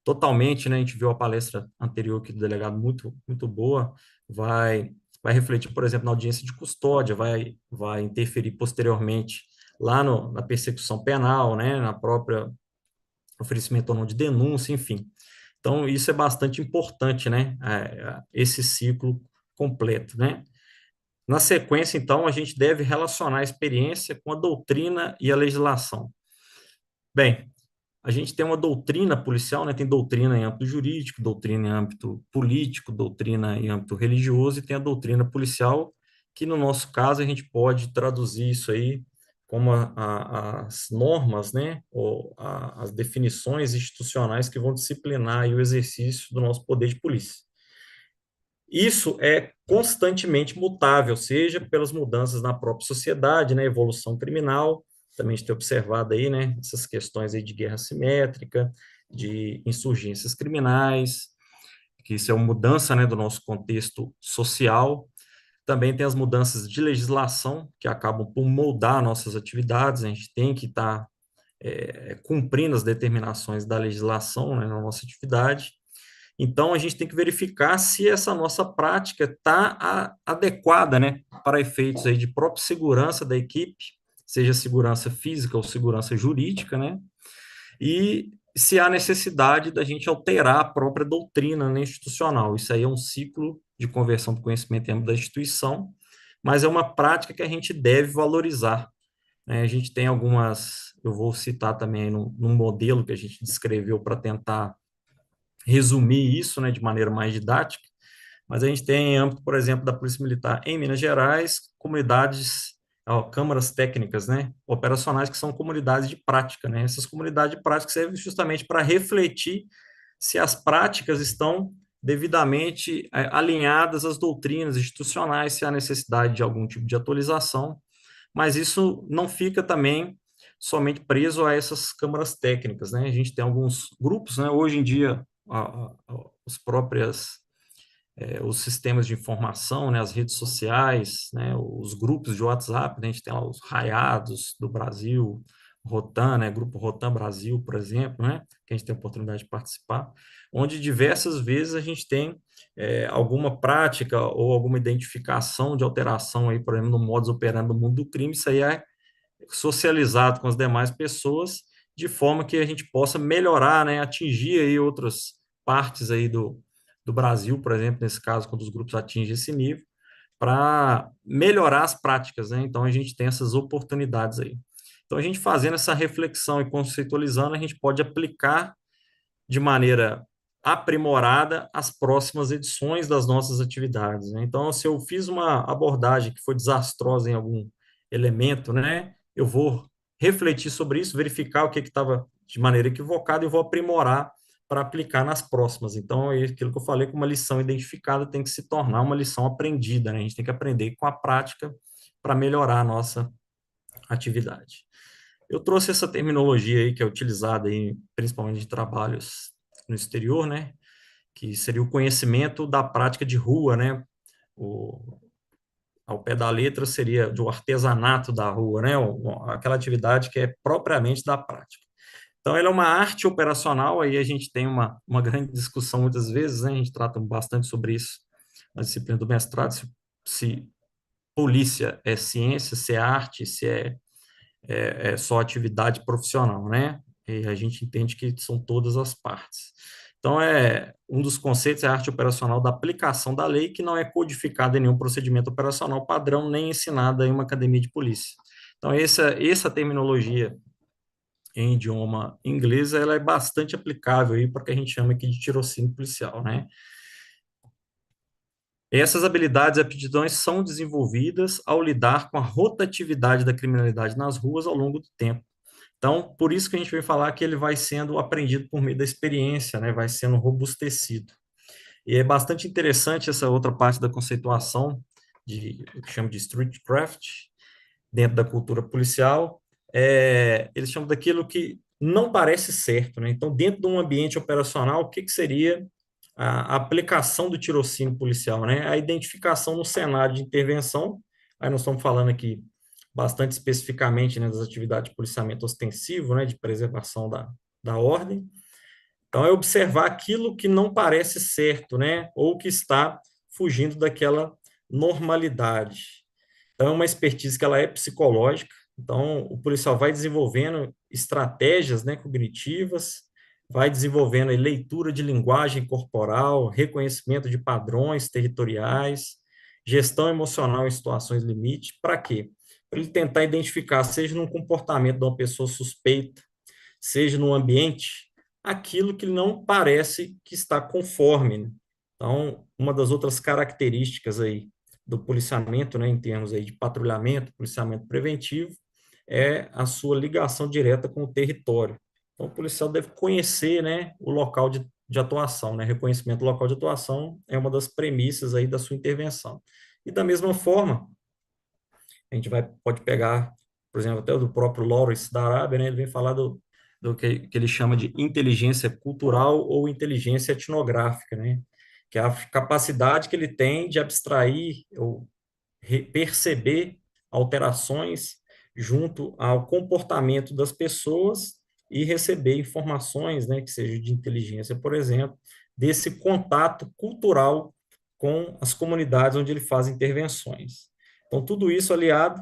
totalmente, né? A gente viu a palestra anterior aqui do delegado muito boa, vai vai refletir, por exemplo, na audiência de custódia, vai interferir posteriormente lá no, na persecução penal, né, na própria oferecimento ou não de denúncia, enfim. Então, isso é bastante importante, né, esse ciclo completo, né. Na sequência, então, a gente deve relacionar a experiência com a doutrina e a legislação. Bem, a gente tem uma doutrina policial, né? Tem doutrina em âmbito jurídico, doutrina em âmbito político, doutrina em âmbito religioso, e tem a doutrina policial, que no nosso caso a gente pode traduzir isso aí como as normas, né? Ou as definições institucionais que vão disciplinar aí o exercício do nosso poder de polícia. Isso é constantemente mutável, seja pelas mudanças na própria sociedade, né, evolução criminal, também a gente tem observado aí, né, essas questões aí de guerra assimétrica, de insurgências criminais, que isso é uma mudança, né, do nosso contexto social. Também tem as mudanças de legislação, que acabam por moldar nossas atividades, a gente tem que estar cumprindo as determinações da legislação, né, na nossa atividade. Então, a gente tem que verificar se essa nossa prática está adequada, né, para efeitos aí de própria segurança da equipe, seja segurança física ou segurança jurídica, né, e se há necessidade da gente alterar a própria doutrina, né, institucional. Isso aí é um ciclo de conversão do conhecimento em âmbito da instituição, mas é uma prática que a gente deve valorizar, né. A gente tem algumas, eu vou citar também num modelo que a gente descreveu para tentar resumir isso, né, de maneira mais didática, mas a gente tem em âmbito, por exemplo, da Polícia Militar em Minas Gerais, comunidades, câmaras técnicas, né, operacionais, que são comunidades de prática, né, essas comunidades de prática servem justamente para refletir se as práticas estão devidamente alinhadas às doutrinas institucionais, se há necessidade de algum tipo de atualização, mas isso não fica também somente preso a essas câmaras técnicas, né? A gente tem alguns grupos, né? Hoje em dia, os próprias os sistemas de informação, né, as redes sociais, né, os grupos de WhatsApp, né, a gente tem lá os Raiados do Brasil, Rotan, né, Grupo Rotan Brasil, por exemplo, né, que a gente tem a oportunidade de participar, onde diversas vezes a gente tem alguma prática ou alguma identificação de alteração aí, por exemplo, no modus operandi do mundo do crime, isso aí é socializado com as demais pessoas, de forma que a gente possa melhorar, né, atingir aí outras partes aí do Brasil, por exemplo, nesse caso, quando os grupos atingem esse nível, para melhorar as práticas, né? Então a gente tem essas oportunidades aí. Então a gente fazendo essa reflexão e conceitualizando, a gente pode aplicar de maneira aprimorada as próximas edições das nossas atividades, né? Então, se eu fiz uma abordagem que foi desastrosa em algum elemento, né, eu vou refletir sobre isso, verificar o que estava de maneira equivocada e vou aprimorar para aplicar nas próximas. Então, é aquilo que eu falei, que uma lição identificada tem que se tornar uma lição aprendida, né? A gente tem que aprender com a prática para melhorar a nossa atividade. Eu trouxe essa terminologia aí que é utilizada aí, principalmente em trabalhos no exterior, né? Que seria o conhecimento da prática de rua, né? O, ao pé da letra seria do artesanato da rua, né? Aquela atividade que é propriamente da prática. Então, ela é uma arte operacional, aí a gente tem uma grande discussão muitas vezes, né? A gente trata bastante sobre isso na disciplina do mestrado, se polícia é ciência, se é arte, se é só atividade profissional, né? E a gente entende que são todas as partes. Então, um dos conceitos é a arte operacional da aplicação da lei, que não é codificada em nenhum procedimento operacional padrão, nem ensinada em uma academia de polícia. Então, essa terminologia em idioma inglês, ela é bastante aplicável aí para o que a gente chama aqui de tirocínio policial, né? Essas habilidades e aptidões são desenvolvidas ao lidar com a rotatividade da criminalidade nas ruas ao longo do tempo. Então, por isso que a gente vai falar que ele vai sendo aprendido por meio da experiência, né? Vai sendo robustecido. E é bastante interessante essa outra parte da conceituação, o que chama de streetcraft, dentro da cultura policial, eles chamam daquilo que não parece certo, né? Então, dentro de um ambiente operacional, o que que seria a aplicação do tirocínio policial, né? A identificação no cenário de intervenção. Aí nós estamos falando aqui bastante especificamente, né, das atividades de policiamento ostensivo, né, de preservação da ordem. Então, é observar aquilo que não parece certo, né, ou que está fugindo daquela normalidade. Então, é uma expertise que ela é psicológica. Então, o policial vai desenvolvendo estratégias, né, cognitivas, vai desenvolvendo aí leitura de linguagem corporal, reconhecimento de padrões territoriais, gestão emocional em situações limite. Para quê? Para ele tentar identificar, seja num comportamento de uma pessoa suspeita, seja no ambiente, aquilo que não parece que está conforme, né? Então, uma das outras características aí do policiamento, né, em termos aí de patrulhamento, policiamento preventivo, é a sua ligação direta com o território. Então, o policial deve conhecer, né, o local de atuação, né? Reconhecimento do local de atuação é uma das premissas aí da sua intervenção. E da mesma forma, a gente pode pegar, por exemplo, até o do próprio Lawrence da Arábia, né? Ele vem falar do que ele chama de inteligência cultural ou inteligência etnográfica, né? Que é a capacidade que ele tem de abstrair ou perceber alterações junto ao comportamento das pessoas e receber informações, né, que sejam de inteligência, por exemplo, desse contato cultural com as comunidades onde ele faz intervenções. Então, tudo isso aliado,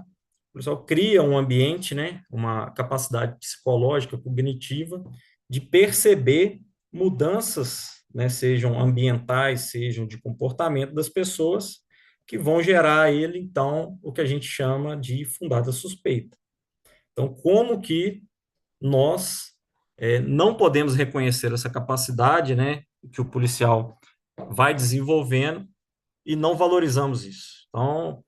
o pessoal cria um ambiente, né, uma capacidade psicológica, cognitiva, de perceber mudanças, né, sejam ambientais, sejam de comportamento das pessoas, que vão gerar a ele, então, o que a gente chama de fundada suspeita. Então, como que nós não podemos reconhecer essa capacidade, né, que o policial vai desenvolvendo e não valorizamos isso? Então,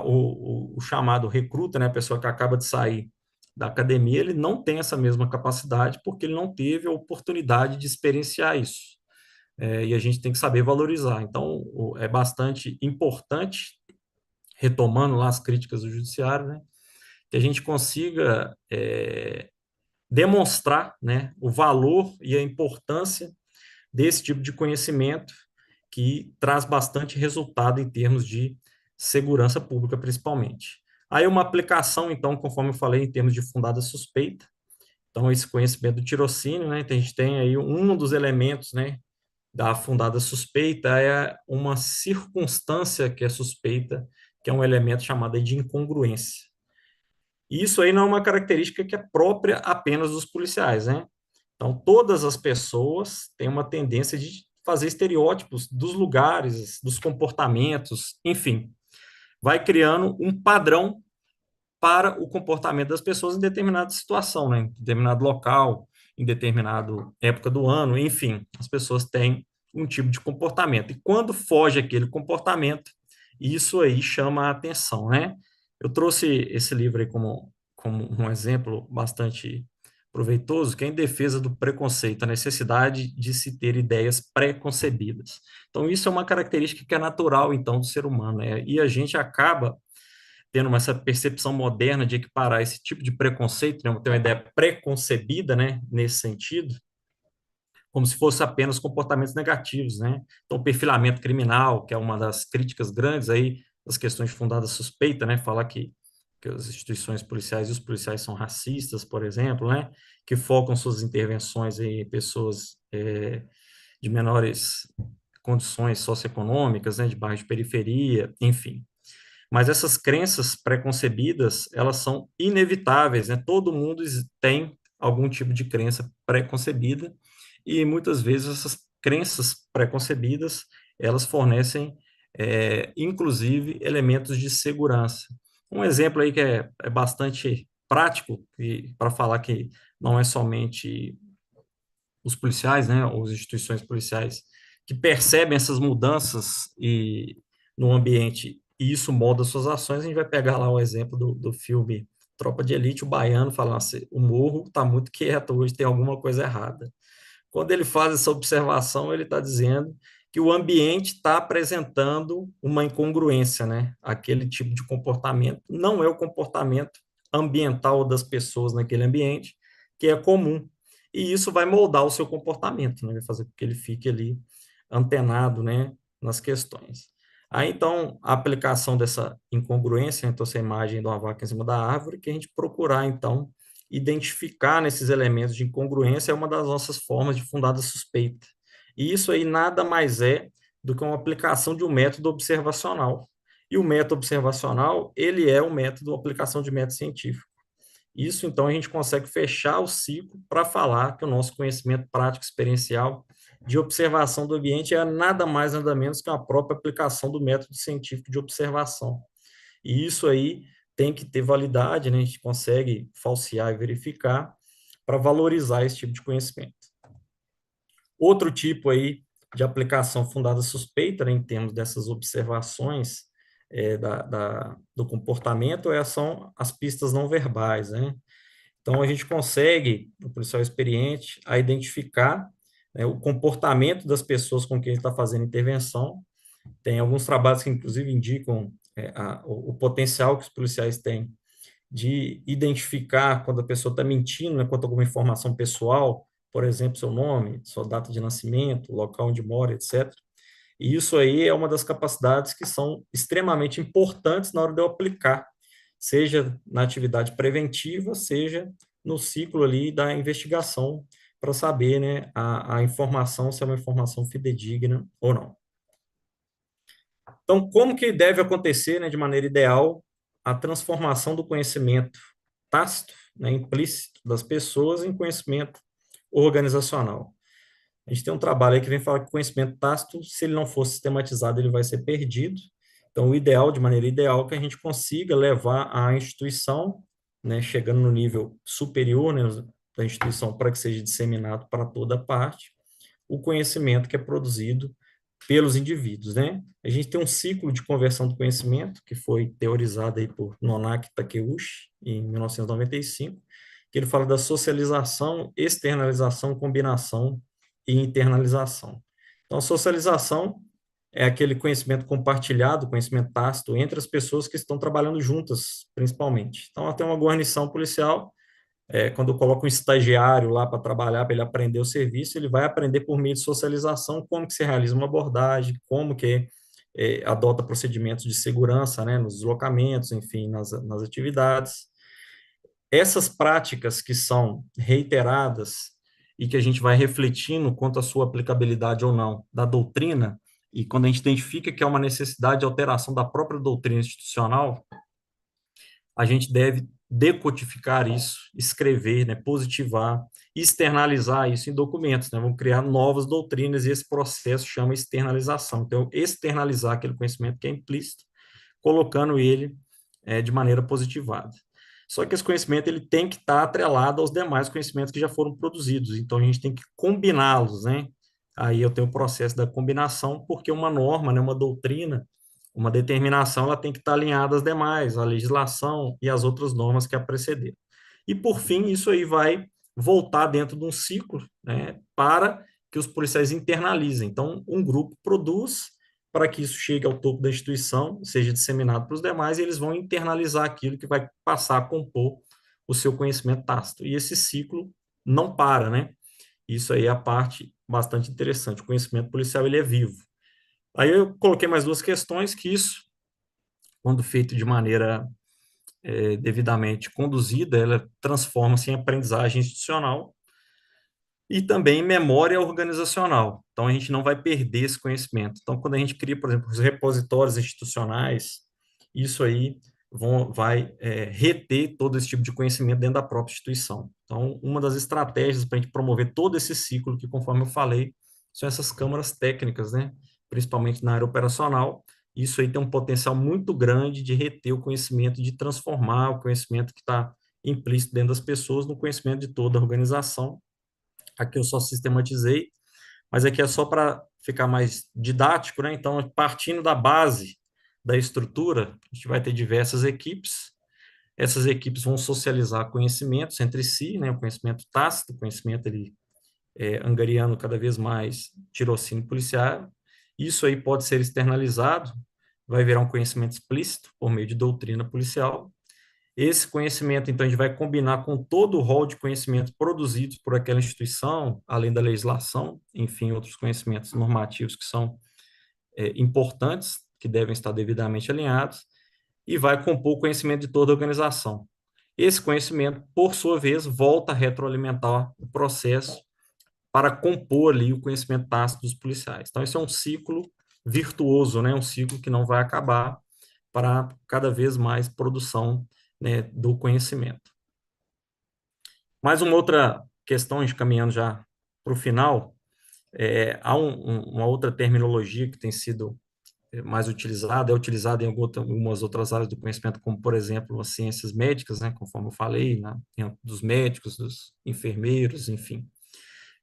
o chamado recruta, né, a pessoa que acaba de sair da academia, ele não tem essa mesma capacidade porque ele não teve a oportunidade de experienciar isso. E a gente tem que saber valorizar. Então, é bastante importante, retomando lá as críticas do judiciário, né, que a gente consiga demonstrar, né, o valor e a importância desse tipo de conhecimento que traz bastante resultado em termos de segurança pública, principalmente. Aí uma aplicação, então, conforme eu falei, em termos de fundada suspeita, então esse conhecimento do tirocínio, né, então a gente tem aí um dos elementos, né, da fundada suspeita é uma circunstância que é suspeita, que é um elemento chamado de incongruência. E isso aí não é uma característica que é própria apenas dos policiais, né? Então, todas as pessoas têm uma tendência de fazer estereótipos dos lugares, dos comportamentos, enfim, vai criando um padrão para o comportamento das pessoas em determinada situação, né? Em determinado local, em determinada época do ano, enfim, as pessoas têm um tipo de comportamento. E quando foge aquele comportamento, isso aí chama a atenção, né? Eu trouxe esse livro aí como um exemplo bastante proveitoso, que é Em Defesa do Preconceito, a necessidade de se ter ideias pré-concebidas. Então, isso é uma característica que é natural, então, do ser humano, né? E a gente acaba tendo essa percepção moderna de equiparar esse tipo de preconceito, né, ter uma ideia preconcebida, né, nesse sentido, como se fosse apenas comportamentos negativos, né? Então, perfilamento criminal, que é uma das críticas grandes aí das questões de fundada suspeita, né, falar que as instituições policiais e os policiais são racistas, por exemplo, né, que focam suas intervenções em pessoas de menores condições socioeconômicas, né, de bairros de periferia, enfim. Mas essas crenças preconcebidas, elas são inevitáveis, né? Todo mundo tem algum tipo de crença preconcebida e muitas vezes essas crenças preconcebidas, elas fornecem, inclusive, elementos de segurança. Um exemplo aí que é bastante prático para falar que não é somente os policiais, né, ou as instituições policiais que percebem essas mudanças no ambiente e isso molda suas ações, a gente vai pegar lá o exemplo do filme Tropa de Elite, o baiano falando assim, o morro está muito quieto hoje, tem alguma coisa errada. Quando ele faz essa observação, ele está dizendo que o ambiente está apresentando uma incongruência, né? Aquele tipo de comportamento não é o comportamento ambiental das pessoas naquele ambiente, que é comum. E isso vai moldar o seu comportamento, né? Vai fazer com que ele fique ali antenado, né, nas questões. Aí, então, a aplicação dessa incongruência, então, essa imagem de uma vaca em cima da árvore, que a gente procurar, então, identificar nesses elementos de incongruência é uma das nossas formas de fundada suspeita. E isso aí nada mais é do que uma aplicação de um método observacional. E o método observacional, ele é o método, a aplicação de método científico. Isso, então, a gente consegue fechar o ciclo para falar que o nosso conhecimento prático experiencial de observação do ambiente é nada mais, nada menos que a própria aplicação do método científico de observação. E isso aí tem que ter validade, né? A gente consegue falsear e verificar para valorizar esse tipo de conhecimento. Outro tipo aí de aplicação fundada suspeita, né, em termos dessas observações do comportamento, são as pistas não verbais, né? Então, a gente consegue, o policial experiente, a identificar, né, o comportamento das pessoas com quem ele está fazendo intervenção. Tem alguns trabalhos que, inclusive, indicam o potencial que os policiais têm de identificar quando a pessoa está mentindo, né, quanto a alguma informação pessoal, por exemplo, seu nome, sua data de nascimento, local onde mora, etc. E isso aí é uma das capacidades que são extremamente importantes na hora de eu aplicar, seja na atividade preventiva, seja no ciclo ali da investigação, para saber, né, a informação, se é uma informação fidedigna ou não. Então, como que deve acontecer, né, de maneira ideal, a transformação do conhecimento tácito, né, implícito das pessoas em conhecimento organizacional? A gente tem um trabalho aí que vem falar que o conhecimento tácito, se ele não for sistematizado, ele vai ser perdido. Então, o ideal, de maneira ideal, é que a gente consiga levar a instituição, né, chegando no nível superior, né, da instituição, para que seja disseminado para toda parte, o conhecimento que é produzido pelos indivíduos, né? A gente tem um ciclo de conversão do conhecimento, que foi teorizado aí por Nonaki Takeuchi, em 1995, que ele fala da socialização, externalização, combinação e internalização. Então, a socialização é aquele conhecimento compartilhado, conhecimento tácito entre as pessoas que estão trabalhando juntas, principalmente. Então, até uma guarnição policial, quando eu coloco um estagiário lá para trabalhar, para ele aprender o serviço, ele vai aprender por meio de socialização como que se realiza uma abordagem, como que adota procedimentos de segurança, né, nos deslocamentos, enfim, nas atividades. Essas práticas que são reiteradas e que a gente vai refletindo quanto à sua aplicabilidade ou não da doutrina, e quando a gente identifica que há uma necessidade de alteração da própria doutrina institucional, a gente deve decodificar isso, escrever, né, positivar, externalizar isso em documentos, né? Vamos criar novas doutrinas e esse processo chama externalização. Então, externalizar aquele conhecimento que é implícito, colocando ele de maneira positivada. Só que esse conhecimento ele tem que estar atrelado aos demais conhecimentos que já foram produzidos. Então, a gente tem que combiná-los, né? Aí eu tenho o processo da combinação, porque uma norma, né, uma doutrina, uma determinação, ela tem que estar alinhada às demais, à legislação e às outras normas que a precederam. E, por fim, isso aí vai voltar dentro de um ciclo, né, para que os policiais internalizem. Então, um grupo produz para que isso chegue ao topo da instituição, seja disseminado para os demais, e eles vão internalizar aquilo que vai passar a compor o seu conhecimento tácito. E esse ciclo não para, né? Isso aí é a parte bastante interessante. O conhecimento policial, ele é vivo. Aí eu coloquei mais duas questões, que isso, quando feito de maneira devidamente conduzida, ela transforma-se em aprendizagem institucional e também em memória organizacional. Então, a gente não vai perder esse conhecimento. Então, quando a gente cria, por exemplo, os repositórios institucionais, isso aí vai reter todo esse tipo de conhecimento dentro da própria instituição. Então, uma das estratégias para a gente promover todo esse ciclo, que conforme eu falei, são essas câmaras técnicas, né? Principalmente na área operacional. Isso aí tem um potencial muito grande de reter o conhecimento, de transformar o conhecimento que está implícito dentro das pessoas no conhecimento de toda a organização. Aqui eu só sistematizei, mas aqui é só para ficar mais didático, né? Então, partindo da base da estrutura, a gente vai ter diversas equipes. Essas equipes vão socializar conhecimentos entre si, né? O conhecimento tácito, o conhecimento ele, angariando cada vez mais tirocínio policial. Isso aí pode ser externalizado, vai virar um conhecimento explícito por meio de doutrina policial. Esse conhecimento, então, a gente vai combinar com todo o rol de conhecimentos produzidos por aquela instituição, além da legislação, enfim, outros conhecimentos normativos que são importantes, que devem estar devidamente alinhados, e vai compor o conhecimento de toda a organização. Esse conhecimento, por sua vez, volta a retroalimentar o processo para compor ali o conhecimento tácito dos policiais. Então, esse é um ciclo virtuoso, né? Um ciclo que não vai acabar para cada vez mais produção, né, do conhecimento. Mais uma outra questão, a gente caminhando já para o final, há uma outra terminologia que tem sido mais utilizada, é utilizada em algumas outras áreas do conhecimento, como, por exemplo, as ciências médicas, né, conforme eu falei, né, dos médicos, dos enfermeiros, enfim,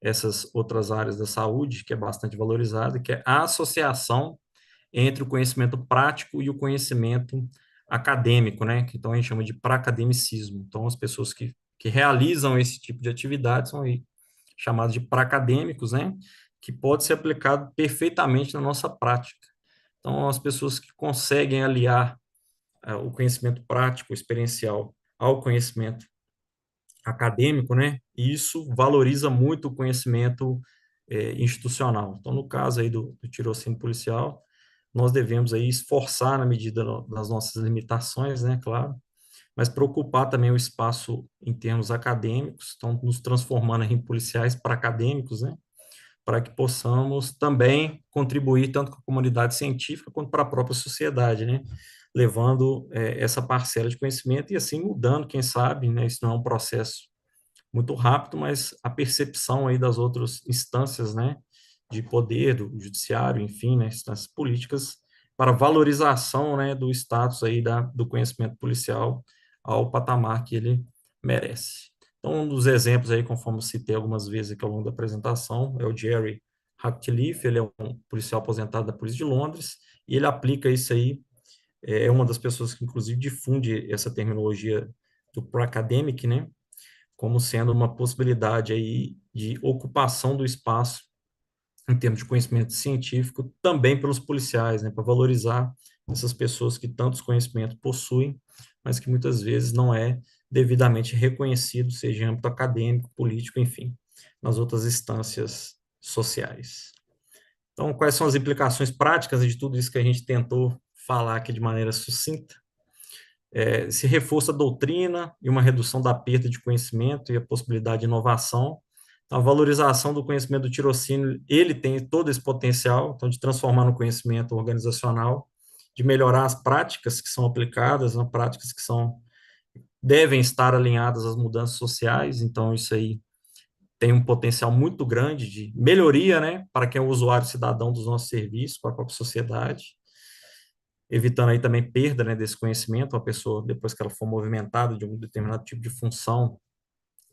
essas outras áreas da saúde, que é bastante valorizada, que é a associação entre o conhecimento prático e o conhecimento acadêmico, né, que então a gente chama de pracademicismo. Então, as pessoas que realizam esse tipo de atividade são aí chamados de pracadêmicos, né, que pode ser aplicado perfeitamente na nossa prática. Então, as pessoas que conseguem aliar o conhecimento prático, experiencial, ao conhecimento acadêmico, né? E isso valoriza muito o conhecimento institucional. Então, no caso aí do tirocínio policial, nós devemos aí esforçar na medida das nossas limitações, né? Claro, mas preocupar também o espaço em termos acadêmicos, então nos transformando em policiais para acadêmicos, né? Para que possamos também contribuir tanto com a comunidade científica quanto para a própria sociedade, né? Levando essa parcela de conhecimento e assim mudando, quem sabe, né? Isso não é um processo muito rápido, mas a percepção aí das outras instâncias, né? De poder, do judiciário, enfim, né? Instâncias políticas para valorização, né? Do status aí do conhecimento policial ao patamar que ele merece. Então, um dos exemplos aí, conforme eu citei algumas vezes aqui ao longo da apresentação, é o Jerry Ratcliffe. Ele é um policial aposentado da Polícia de Londres, e ele aplica isso aí, é uma das pessoas que, inclusive, difunde essa terminologia do pro-academic, né, como sendo uma possibilidade aí de ocupação do espaço em termos de conhecimento científico, também pelos policiais, né, para valorizar essas pessoas que tantos conhecimentos possuem, mas que muitas vezes não é devidamente reconhecido, seja em âmbito acadêmico, político, enfim, nas outras instâncias sociais. Então, quais são as implicações práticas de tudo isso que a gente tentou falar aqui de maneira sucinta? Se reforça a doutrina e uma redução da perda de conhecimento e a possibilidade de inovação. Então, a valorização do conhecimento do tirocínio, ele tem todo esse potencial, então, de transformar no conhecimento organizacional, de melhorar as práticas que são aplicadas, né, práticas que devem estar alinhadas às mudanças sociais, então isso aí tem um potencial muito grande de melhoria, né, para quem é o usuário cidadão dos nossos serviços, para a própria sociedade, evitando aí também perda, né, desse conhecimento. A pessoa, depois que ela for movimentada de um determinado tipo de função,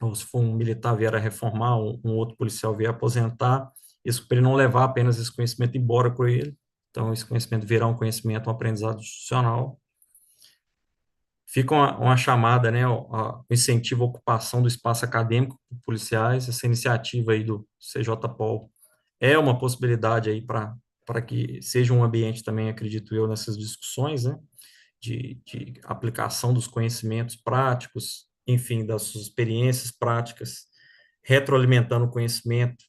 ou se for um militar vier a reformar, um outro policial vier a aposentar, isso para ele não levar apenas esse conhecimento embora com ele. Então, esse conhecimento virá um conhecimento, um aprendizado institucional. Fica uma chamada, né, o incentivo à ocupação do espaço acadêmico por policiais. Essa iniciativa aí do CJPOL é uma possibilidade aí para que seja um ambiente também, acredito eu, nessas discussões, né, de aplicação dos conhecimentos práticos, enfim, das suas experiências práticas, retroalimentando o conhecimento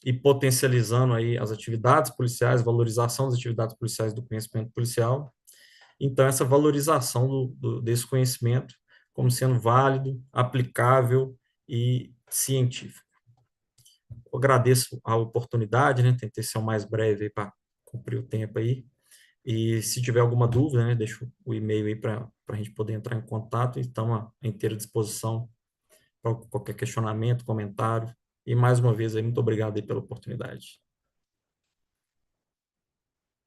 e potencializando aí as atividades policiais, valorização das atividades policiais do conhecimento policial. Então, essa valorização desse conhecimento como sendo válido, aplicável e científico. Eu agradeço a oportunidade, né? Tentei ser o mais breve para cumprir o tempo aí. E se tiver alguma dúvida, né, deixo o e-mail aí para a gente poder entrar em contato. Estamos à inteira disposição para qualquer questionamento, comentário. E mais uma vez, aí, muito obrigado aí pela oportunidade.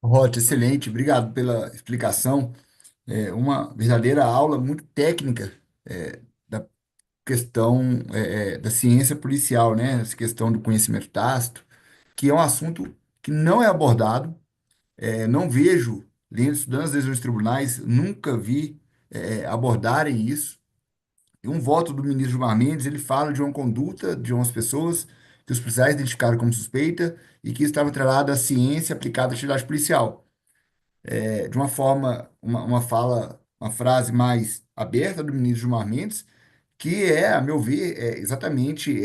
Rod, excelente, obrigado pela explicação. É uma verdadeira aula muito técnica da questão da ciência policial, né? Essa questão do conhecimento tácito, que é um assunto que não é abordado. Não vejo, estudando as decisões dos tribunais, nunca vi abordarem isso. E um voto do ministro Gilmar Mendes, ele fala de uma conduta de umas pessoas que os policiais identificaram como suspeita e que estava atrelada à ciência aplicada à atividade policial. De uma forma, uma fala uma frase mais aberta do ministro Gilmar Mendes, que é, a meu ver, exatamente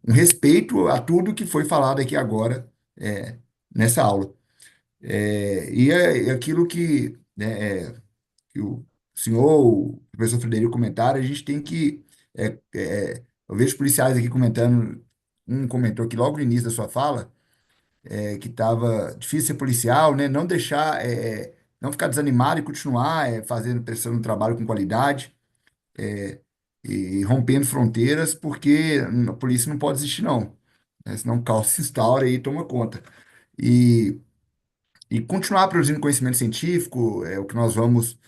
um respeito a tudo que foi falado aqui agora nessa aula. E aquilo que, né, que o senhor, o professor Frederico comentaram, a gente tem que. Eu vejo policiais aqui comentando, um comentou aqui logo no início da sua fala, que estava difícil ser policial, né? Não deixar, não ficar desanimado e continuar fazendo, prestando um trabalho com qualidade, é, e rompendo fronteiras, porque a polícia não pode existir, não. Né? Senão o caos se instaura e toma conta. E e continuar produzindo conhecimento científico é o que nós vamos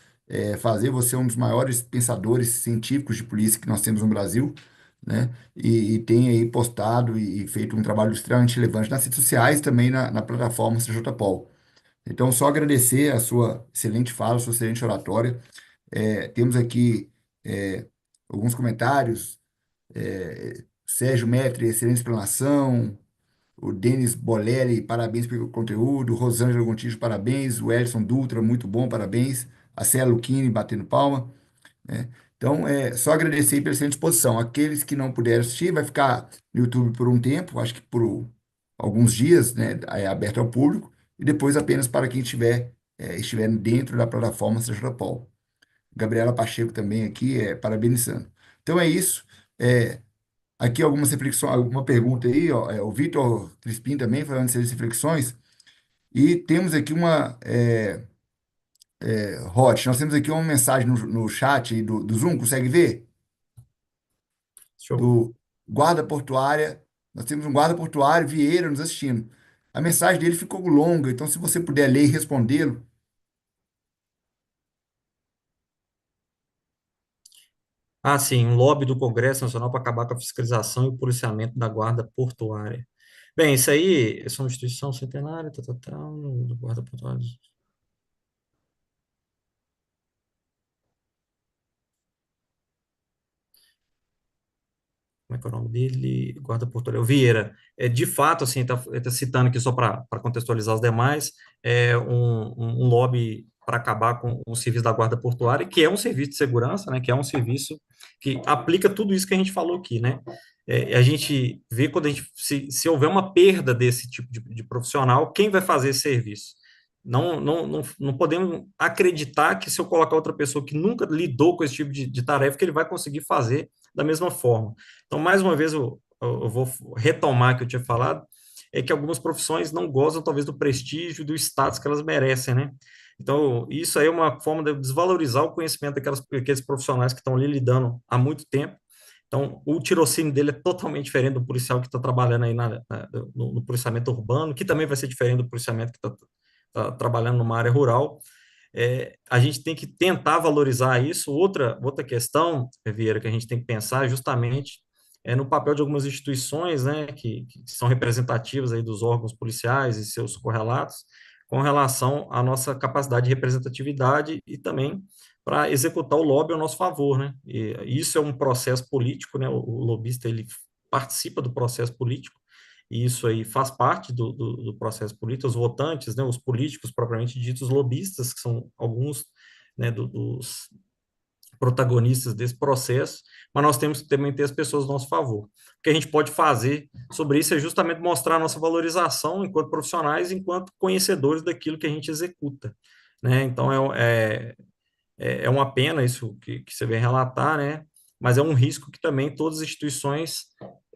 fazer. Você é um dos maiores pensadores científicos de polícia que nós temos no Brasil, né? E tem aí postado e feito um trabalho extremamente relevante nas redes sociais e também na plataforma CJ Então, só agradecer a sua excelente fala, a sua excelente oratória. Temos aqui alguns comentários. Sérgio Metri, excelente explanação. O Denis Bolelli, parabéns pelo conteúdo. Rosângela Gontijo, parabéns. O Edson Dutra, muito bom, parabéns. A Célia Luchini, batendo palma, né? Então, só agradecer aí pela sua disposição. Aqueles que não puderam assistir, vai ficar no YouTube por um tempo, acho que por alguns dias, né? É aberto ao público, e depois apenas para quem estiver dentro da plataforma Seja Paul. Gabriela Pacheco também aqui, parabenizando. Então é isso. É, Aqui algumas reflexões, alguma pergunta aí, ó, o Vitor Crispim também falando dessas reflexões, e temos aqui Hot, nós temos aqui uma mensagem no chat aí do Zoom, consegue ver?
Show.
Do guarda portuária, nós temos um guarda portuário, Vieira, nos assistindo. A mensagem dele ficou longa, então se você puder ler e respondê-lo.
Ah, sim, um lobby do Congresso Nacional para acabar com a fiscalização e o policiamento da Guarda Portuária. Bem, isso aí, essa é uma instituição centenária, do Guarda Portuária. Como é que é o nome dele? Guarda Portuária, o Vieira. De fato, assim, tá citando aqui só para contextualizar os demais, um lobby para acabar com o serviço da Guarda Portuária, que é um serviço de segurança, né, que é um serviço que aplica tudo isso que a gente falou aqui, né? A gente vê quando se houver uma perda desse tipo de profissional, quem vai fazer esse serviço? Não podemos acreditar que se eu colocar outra pessoa que nunca lidou com esse tipo de tarefa, que ele vai conseguir fazer da mesma forma. Então, mais uma vez, eu vou retomar o que eu tinha falado, é que algumas profissões não gozam, talvez, do prestígio, do status que elas merecem, né? Então, isso aí é uma forma de desvalorizar o conhecimento daqueles profissionais que estão ali lidando há muito tempo. Então, o tirocínio dele é totalmente diferente do policial que está trabalhando aí no policiamento urbano, que também vai ser diferente do policiamento que está trabalhando numa área rural. A gente tem que tentar valorizar isso. Outra questão, Vieira, que a gente tem que pensar justamente no papel de algumas instituições, né, que são representativas aí dos órgãos policiais e seus correlatos, com relação à nossa capacidade de representatividade e também para executar o lobby ao nosso favor, né? E isso é um processo político, né? O lobista ele participa do processo político e isso aí faz parte do processo político, os votantes, né, os políticos propriamente ditos, lobistas, que são alguns, né, dos protagonistas desse processo, mas nós temos que também ter as pessoas a nosso favor. O que a gente pode fazer sobre isso é justamente mostrar a nossa valorização enquanto profissionais, enquanto conhecedores daquilo que a gente executa, né? Então, é uma pena isso que você vem relatar, né? Mas é um risco que também todas as instituições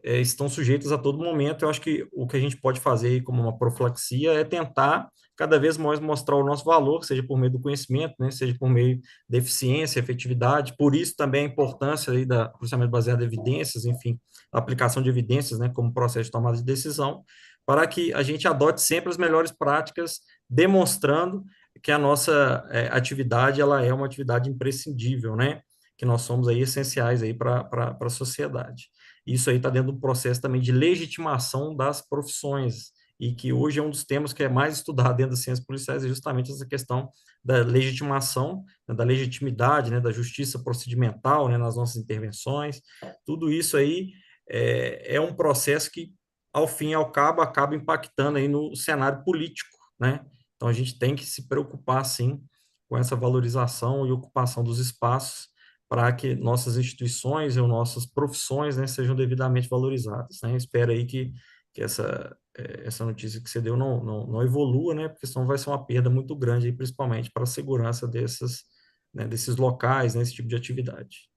estão sujeitas a todo momento. Eu acho que o que a gente pode fazer aí como uma profilaxia é tentar cada vez mais mostrar o nosso valor, seja por meio do conhecimento, né? Seja por meio da eficiência, efetividade. Por isso também a importância aí da processamento baseado em evidências, enfim, a aplicação de evidências, né? Como processo de tomada de decisão, para que a gente adote sempre as melhores práticas, demonstrando que a nossa atividade ela é uma atividade imprescindível, né? Que nós somos aí essenciais aí para a sociedade. Isso aí está dentro do processo também de legitimação das profissões e que hoje é um dos temas que é mais estudado dentro das ciências policiais é justamente essa questão da legitimação, né, da legitimidade, né, da justiça procedimental, né, nas nossas intervenções. Tudo isso aí é um processo que, ao fim e ao cabo, acaba impactando aí no cenário político, né? Então, a gente tem que se preocupar, sim, com essa valorização e ocupação dos espaços para que nossas instituições e nossas profissões, né, sejam devidamente valorizadas, né? Espero aí que essa notícia que você deu não evolua, né? Porque senão vai ser uma perda muito grande, aí, principalmente para a segurança desses locais, né, esse tipo de atividade.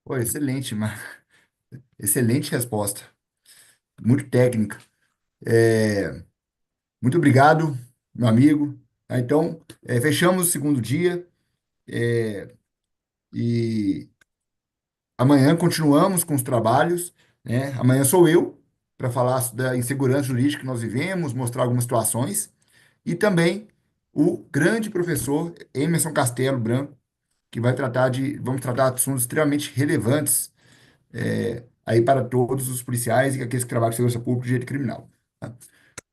Pô, excelente, excelente resposta. Muito técnica. É, muito obrigado, meu amigo. Tá, então, fechamos o segundo dia. E amanhã continuamos com os trabalhos, né? Amanhã sou eu para falar da insegurança jurídica que nós vivemos, mostrar algumas situações, e também o grande professor Emerson Castelo Branco, que vamos tratar de assuntos extremamente relevantes aí para todos os policiais e aqueles que trabalham com segurança pública e direito criminal. Tá?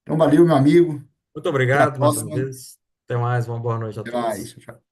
Então, valeu, meu amigo.
Muito
Até a
obrigado mais uma
próxima.
vez. Até mais, uma boa noite a
Até
todos.
mais. Tchau, tchau.